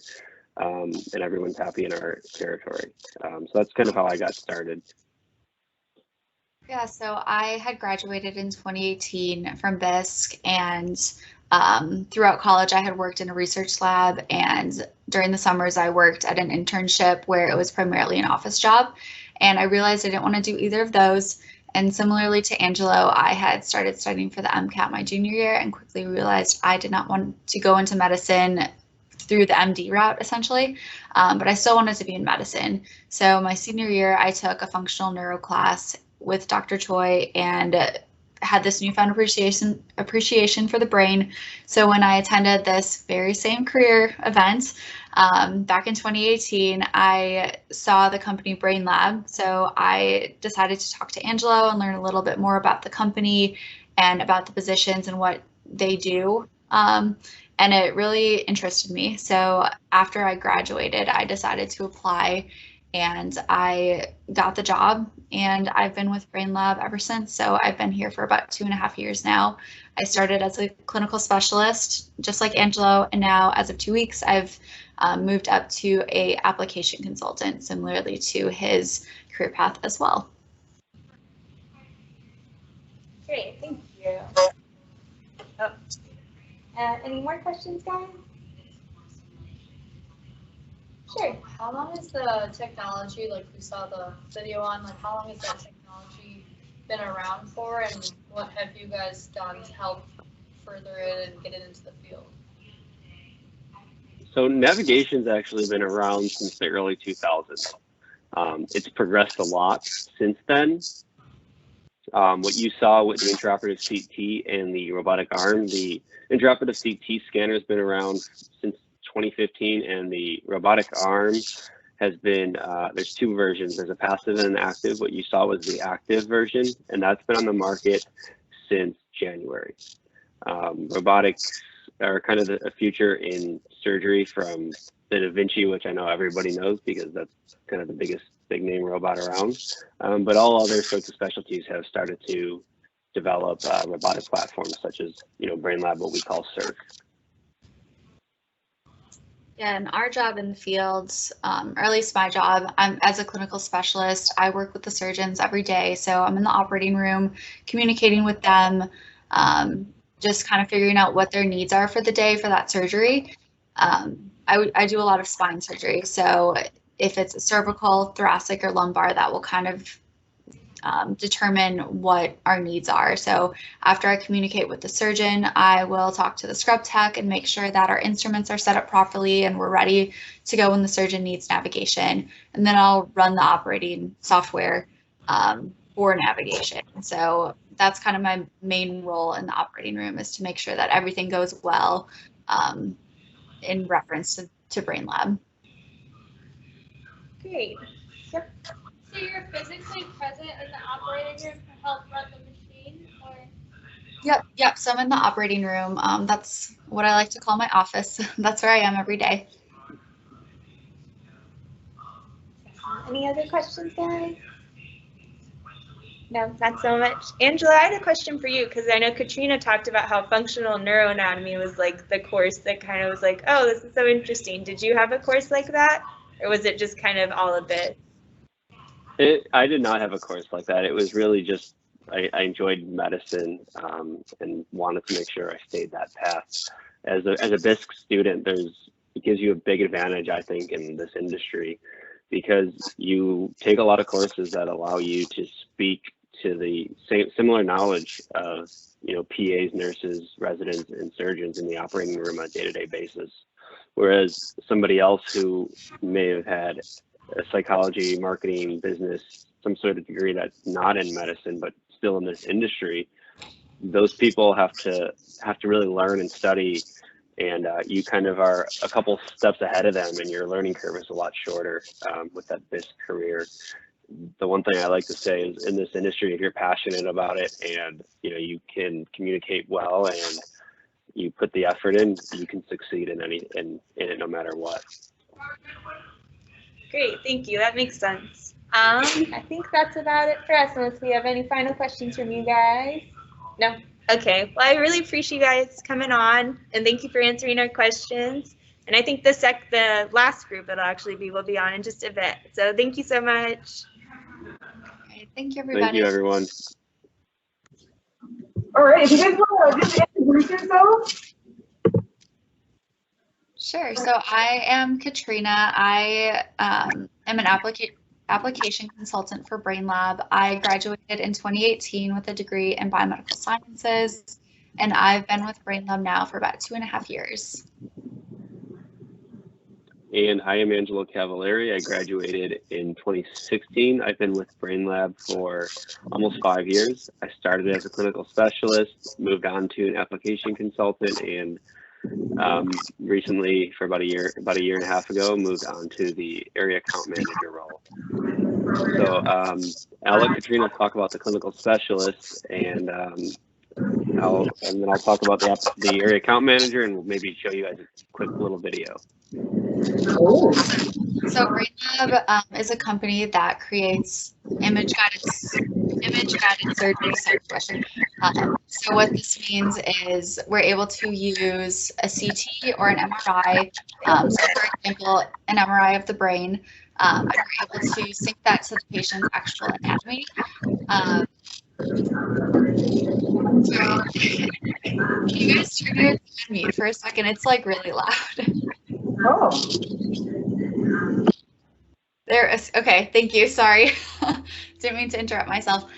S1: and everyone's happy in our territory. So that's kind of how I got started.
S2: Yeah, so I had graduated in 2018 from BISC, and throughout college I had worked in a research lab, and during the summers I worked at an internship where it was primarily an office job, and I realized I didn't want to do either of those. And similarly to Angelo, I had started studying for the MCAT my junior year and quickly realized I did not want to go into medicine through the MD route, essentially, but I still wanted to be in medicine. So my senior year, I took a functional neuro class with Dr. Choi and had this newfound appreciation for the brain. So when I attended this very same career event back in 2018, I saw the company Brain Lab. So I decided to talk to Angelo and learn a little bit more about the company and about the positions and what they do. And it really interested me. So after I graduated, I decided to apply, and I got the job, and I've been with Brain Lab ever since. So I've been here for about 2.5 years now. I started as a clinical specialist, just like Angelo, and now as of 2 weeks, I've moved up to a application consultant, similarly to his career path as well.
S9: Great, thank you. Oh. Any more questions, guys? Sure.
S5: How long is the technology, like we saw the video on, like how long has that technology been around for, and what have you guys done to help further it and get it into the field?
S1: So navigation's actually been around since the early 2000s. It's progressed a lot since then. What you saw with the intraoperative CT and the robotic arm, the intraoperative CT scanner has been around since 2015, and the robotic arm has been, there's two versions. There's a passive and an active. What you saw was the active version, and that's been on the market since January. Robotics are kind of a future in surgery, from the Da Vinci, which I know everybody knows because that's kind of the biggest big name robot around. But all other sorts of specialties have started to develop robotic platforms such as, Brain Lab, what we call CERC.
S2: Yeah, and our job in the field, or at least my job, I'm as a clinical specialist, I work with the surgeons every day. So I'm in the operating room, communicating with them, just kind of figuring out what their needs are for the day for that surgery. I do a lot of spine surgery. So if it's a cervical, thoracic, or lumbar, that will kind of determine what our needs are. So after I communicate with the surgeon, I will talk to the scrub tech and make sure that our instruments are set up properly and we're ready to go when the surgeon needs navigation. And then I'll run the operating software for navigation. So that's kind of my main role in the operating room, is to make sure that everything goes well in reference to Brain Lab.
S9: Great. Yep.
S10: So you're physically present in the operating room to help run the machine, or?
S2: Yep. So I'm in the operating room. That's what I like to call my office. That's where I am every day.
S9: Any other questions, guys? No, not so much. Angela, I had a question for you, because I know Katrina talked about how functional neuroanatomy was like the course that kind of was like, oh, this is so interesting. Did you have a course like that? Or was it just kind of all of it?
S1: I did not have a course like that. It was really just I enjoyed medicine and wanted to make sure I stayed that path. As a BISC student, it gives you a big advantage, I think, in this industry because you take a lot of courses that allow you to speak to the similar knowledge of PAs, nurses, residents, and surgeons in the operating room on a day-to-day basis. Whereas somebody else who may have had a psychology, marketing, business, some sort of degree that's not in medicine but still in this industry, those people have to really learn and study, and you kind of are a couple steps ahead of them, and your learning curve is a lot shorter with that BISC career. The one thing I like to say is in this industry, if you're passionate about it and you can communicate well and you put the effort in, you can succeed in it no matter what.
S9: Great, thank you. That makes sense. I think that's about it for us, unless we have any final questions from you guys. No? Okay. Well, I really appreciate you guys coming on, and thank you for answering our questions. And I think the last group will be on in just a bit. So thank you so much.
S2: Okay, thank you, everybody.
S1: Thank you, everyone.
S4: All right, if you guys want to just introduce yourself.
S2: Sure. So I am Katrina. I am an application consultant for BrainLab. I graduated in 2018 with a degree in biomedical sciences, and I've been with BrainLab now for about 2.5 years.
S1: And I am Angelo Cavallari. I graduated in 2016. I've been with BrainLab for almost 5 years. I started as a clinical specialist, moved on to an application consultant, and recently, for about a year and a half ago, moved on to the area account manager role. So I'll let Katrina talk about the clinical specialist, and then I'll talk about the area account manager, and we'll maybe show you guys a quick little video.
S2: So BrainLab is a company that creates image-guided surgery software. So what this means is we're able to use a CT or an MRI. So for example, an MRI of the brain, and we're able to sync that to the patient's actual anatomy. So can you guys turn your on mute for a second? It's like really loud.
S4: Oh.
S2: There is, okay, thank you, sorry. Didn't mean to interrupt myself.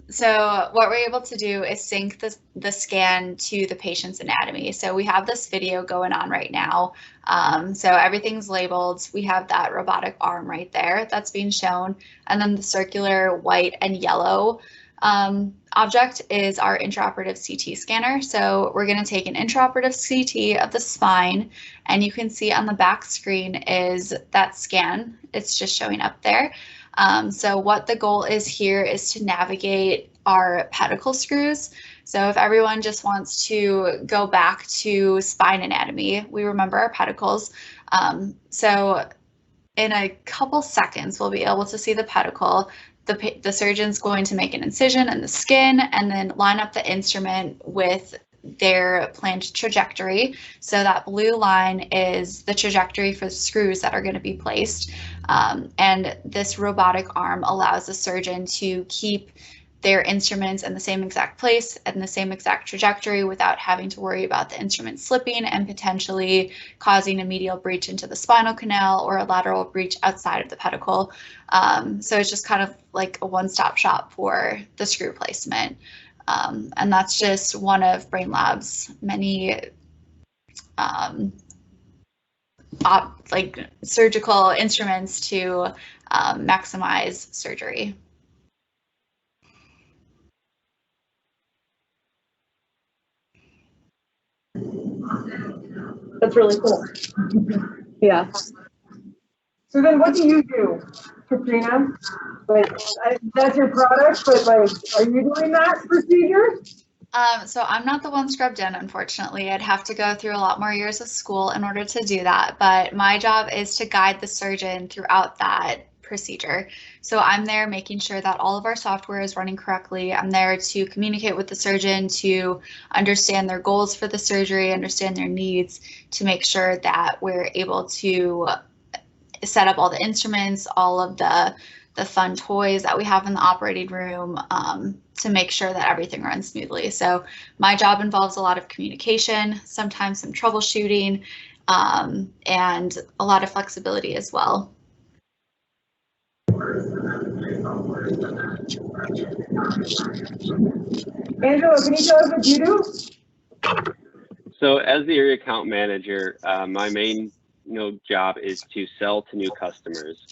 S2: So what we're able to do is sync the scan to the patient's anatomy. So we have this video going on right now. So everything's labeled. We have that robotic arm right there that's being shown. And then the circular white and yellow object is our intraoperative CT scanner. So we're going to take an intraoperative CT of the spine, and you can see on the back screen is that scan. It's just showing up there. So what the goal is here is to navigate our pedicle screws. So if everyone just wants to go back to spine anatomy, we remember our pedicles. So in a couple seconds, we'll be able to see the pedicle. The surgeon's going to make an incision in the skin and then line up the instrument with their planned trajectory. So that blue line is the trajectory for the screws that are going to be placed. And this robotic arm allows the surgeon to keep their instruments in the same exact place and the same exact trajectory without having to worry about the instrument slipping and potentially causing a medial breach into the spinal canal or a lateral breach outside of the pedicle. So it's just kind of like a one-stop shop for the screw placement. And that's just one of BrainLab's many surgical instruments to maximize surgery.
S7: That's really cool. Yeah.
S4: So then what do you do, Katrina? Like, that's your product, but like, are you doing that procedure?
S2: So I'm not the one scrubbed in, unfortunately. I'd have to go through a lot more years of school in order to do that. But my job is to guide the surgeon throughout that procedure. So I'm there making sure that all of our software is running correctly. I'm there to communicate with the surgeon to understand their goals for the surgery, understand their needs, to make sure that we're able to set up all the instruments, all of the the fun toys that we have in the operating room to make sure that everything runs smoothly. So my job involves a lot of communication, sometimes some troubleshooting, and a lot of flexibility as well.
S4: Angela, can you tell us what you do?
S1: So as the area account manager, my main job is to sell to new customers.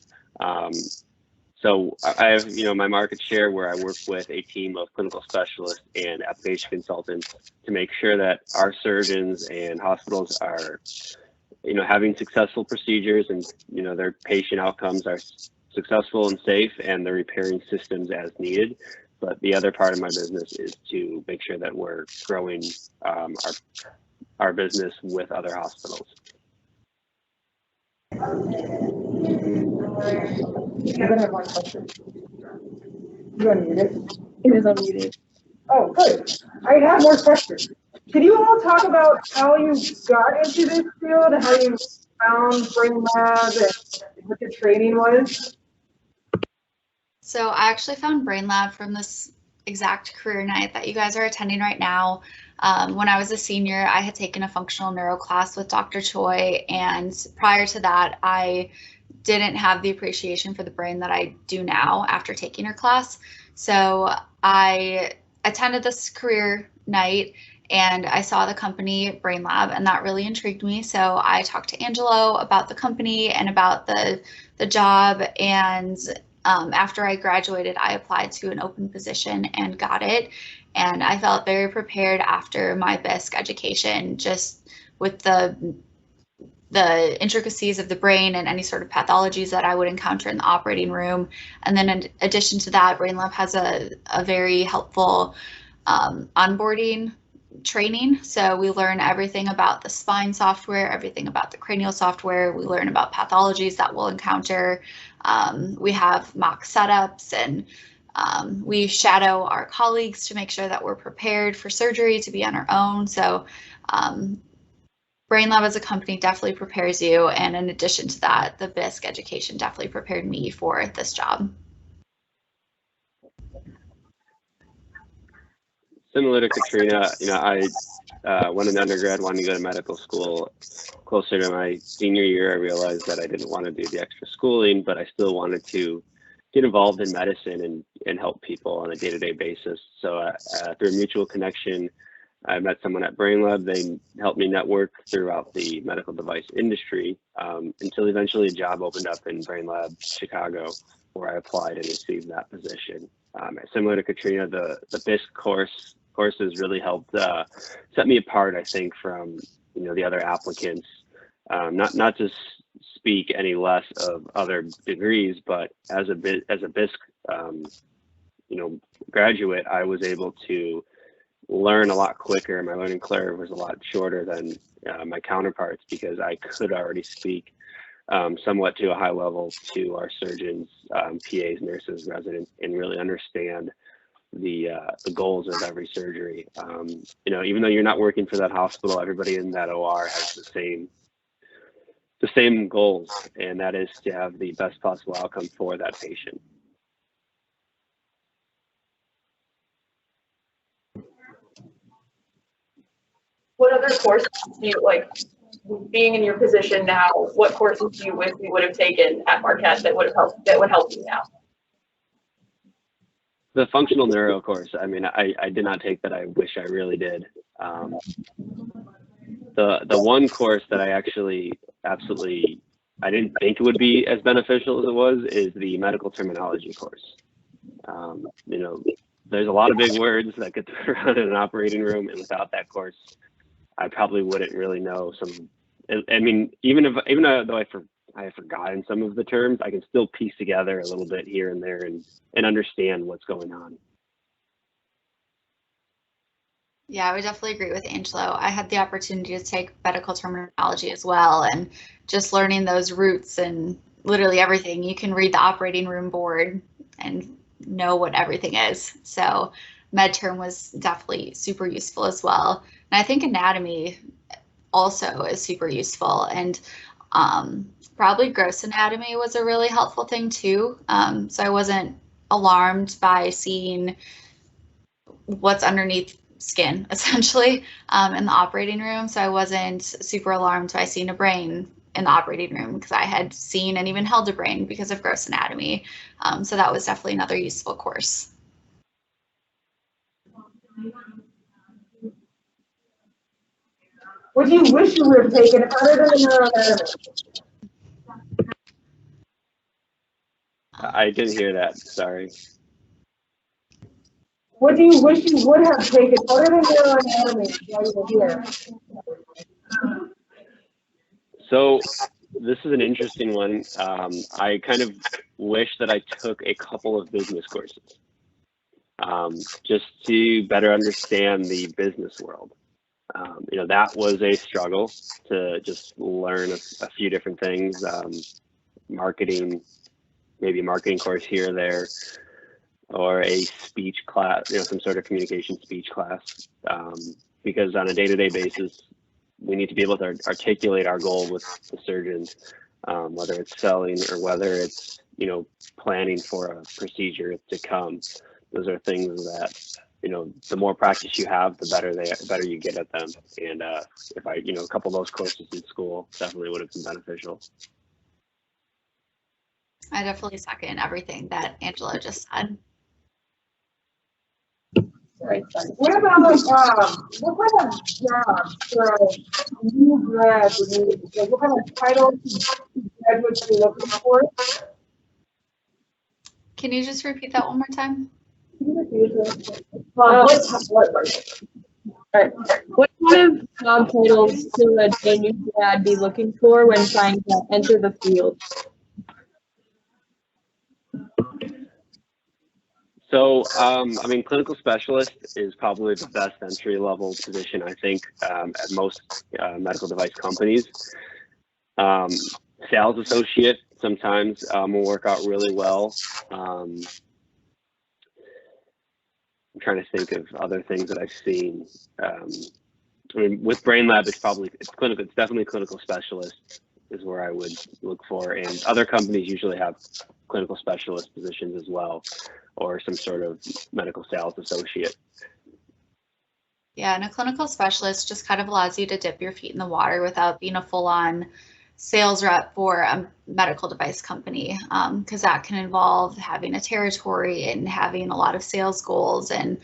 S1: So I have my market share where I work with a team of clinical specialists and application consultants to make sure that our surgeons and hospitals are having successful procedures, and their patient outcomes are successful and safe, and they're repairing systems as needed. But the other part of my business is to make sure that we're growing our business with other hospitals.
S4: I'm gonna have one question. You unmuted?
S7: It is unmuted.
S4: Oh, good. I have more questions. Can you all talk about how you got into this field, how you found Brain Lab, and what the training was?
S2: So I actually found Brain Lab from this exact career night that you guys are attending right now. When I was a senior, I had taken a functional neuro class with Dr. Choi, and prior to that, I didn't have the appreciation for the brain that I do now after taking her class. So I attended this career night and I saw the company Brain Lab, and that really intrigued me. So I talked to Angelo about the company and about the job, and after I graduated, I applied to an open position and got it. And I felt very prepared after my BISC education, just with the intricacies of the brain and any sort of pathologies that I would encounter in the operating room. And then in addition to that, Brain Lab has a very helpful onboarding training. So we learn everything about the spine software, everything about the cranial software. We learn about pathologies that we'll encounter. We have mock setups, and we shadow our colleagues to make sure that we're prepared for surgery to be on our own. So Brain Lab as a company definitely prepares you, and in addition to that, the BISC education definitely prepared me for this job.
S1: Similar to Katrina, I went in undergrad, wanted to go to medical school. Closer to my senior year, I realized that I didn't want to do the extra schooling, but I still wanted to get involved in medicine and help people on a day-to-day basis. So through a mutual connection, I met someone at Brain Lab. They helped me network throughout the medical device industry until eventually a job opened up in Brain Lab Chicago, where I applied and received that position. Similar to Katrina, the BISC courses really helped set me apart, I think, from the other applicants. Not to speak any less of other degrees, but as a BISC graduate, I was able to learn a lot quicker. My learning curve was a lot shorter than my counterparts, because I could already speak somewhat to a high level to our surgeons, PAs, nurses, residents, and really understand the goals of every surgery. Even though you're not working for that hospital, everybody in that OR has the same goals, and that is to have the best possible outcome for that patient.
S11: What other courses do you like, being in your position now, what courses do you wish you would have taken at Marquette that would help you now?
S1: The functional neuro course, I did not take that. I wish I really did. The one course that I actually I didn't think it would be as beneficial as it was is the medical terminology course. There's a lot of big words that get thrown around in an operating room, and without that course, I probably wouldn't really know some. Even though I have forgotten some of the terms, I can still piece together a little bit here and there and understand what's going on.
S2: Yeah, I would definitely agree with Angelo. I had the opportunity to take medical terminology as well, and just learning those roots and literally everything. You can read the operating room board and know what everything is. So med term was definitely super useful as well. And I think anatomy also is super useful. And Probably gross anatomy was a really helpful thing too. So I wasn't alarmed by seeing what's underneath skin, essentially, in the operating room. So I wasn't super alarmed by seeing a brain in the operating room because I had seen and even held a brain because of gross anatomy. So that was definitely another useful course.
S4: What do you wish you would have taken other than neuroanatomy?
S1: I didn't hear that, sorry.
S4: What do you wish you would have taken other than neuroanatomy while you were here?
S1: So this is an interesting one. I kind of wish that I took a couple of business courses just to better understand the business world. You know, that was a struggle to just learn a few different things, marketing, maybe a marketing course here or there, or a speech class, you know, some sort of communication speech class, because on a day-to-day basis, we need to be able to articulate our goal with the surgeons, whether it's selling or whether it's, you know, planning for a procedure to come. Those are things that, you know, the more practice you have, the better you get at them. And if I, you know, a couple of those courses in school definitely would have been beneficial.
S2: I definitely second everything that Angela just said.
S4: What about what kind of jobs for a new grad would you, like, what kind of titles graduates are you looking for?
S2: Can you just repeat that one more time?
S11: What kind of job titles should a new grad be looking for when trying to enter the field?
S1: So, I mean, clinical specialist is probably the best entry level position, I think, at most medical device companies. Sales associate sometimes will work out really well. I'm trying to think of other things that I've seen. I mean, with Brain Lab, it's clinical. It's definitely clinical specialist is where I would look for, and other companies usually have clinical specialist positions as well, or some sort of medical sales associate.
S2: Yeah, and a clinical specialist just kind of allows you to dip your feet in the water without being a full-on sales rep for a medical device company, because that can involve having a territory and having a lot of sales goals. And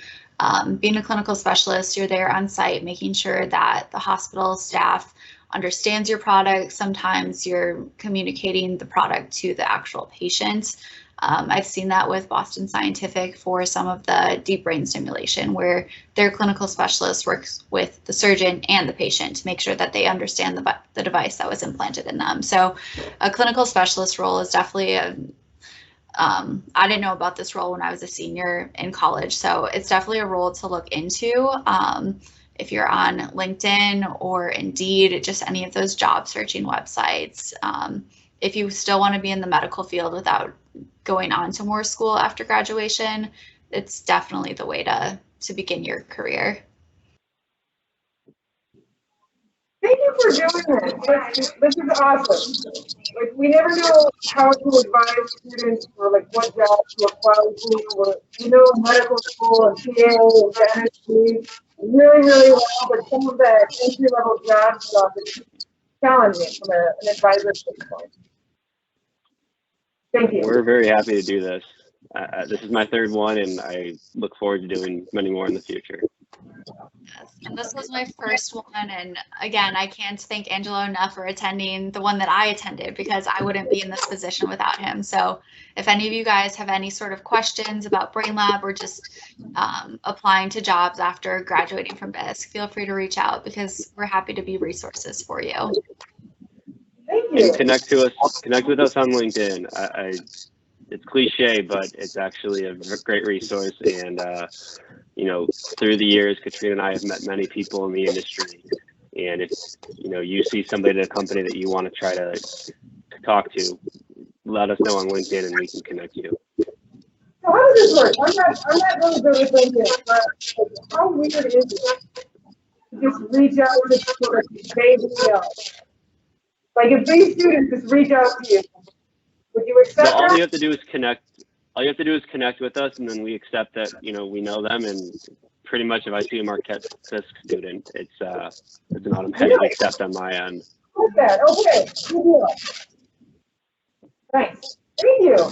S2: being a clinical specialist, you're there on site making sure that the hospital staff understands your product. Sometimes you're communicating the product to the actual patient. I've seen that with Boston Scientific for some of the deep brain stimulation, where their clinical specialist works with the surgeon and the patient to make sure that they understand the device that was implanted in them. So a clinical specialist role is definitely I didn't know about this role when I was a senior in college, so it's definitely a role to look into. If you're on LinkedIn or Indeed, just any of those job searching websites. If you still want to be in the medical field without going on to more school after graduation, it's definitely the way to begin your career.
S4: Thank you for doing this. This is awesome. Like, we never know how to advise students or like what jobs to apply to, or medical school and PA and dentistry really, really well, but some of the entry level job stuff is challenging from an advisor standpoint. Thank you.
S1: We're very happy to do this. This is my third one, and I look forward to doing many more in the future.
S2: Yes, and this was my first one, and again, I can't thank Angelo enough for attending the one that I attended, because I wouldn't be in this position without him. So if any of you guys have any sort of questions about Brain Lab or just applying to jobs after graduating from BISC, feel free to reach out, because we're happy to be resources for you.
S4: Thank you.
S1: And connect with us on LinkedIn. It's cliche, but it's actually a great resource. And through the years, Katrina and I have met many people in the industry. And if you see somebody at a company that you want to try to talk to, let us know on LinkedIn, and we can connect you.
S4: So how does this work? I'm not really good with LinkedIn, but how weird is it? Just reach out to sort of baby. Like if these students just reach out to you, would you accept
S1: So all
S4: that?
S1: you have to do is connect. All you have to do is connect with us, and then we accept that we know them. And pretty much, if I see a Marquette BISC student, it's an automatic accept on my end.
S4: Okay, good deal. Thanks. Thank you.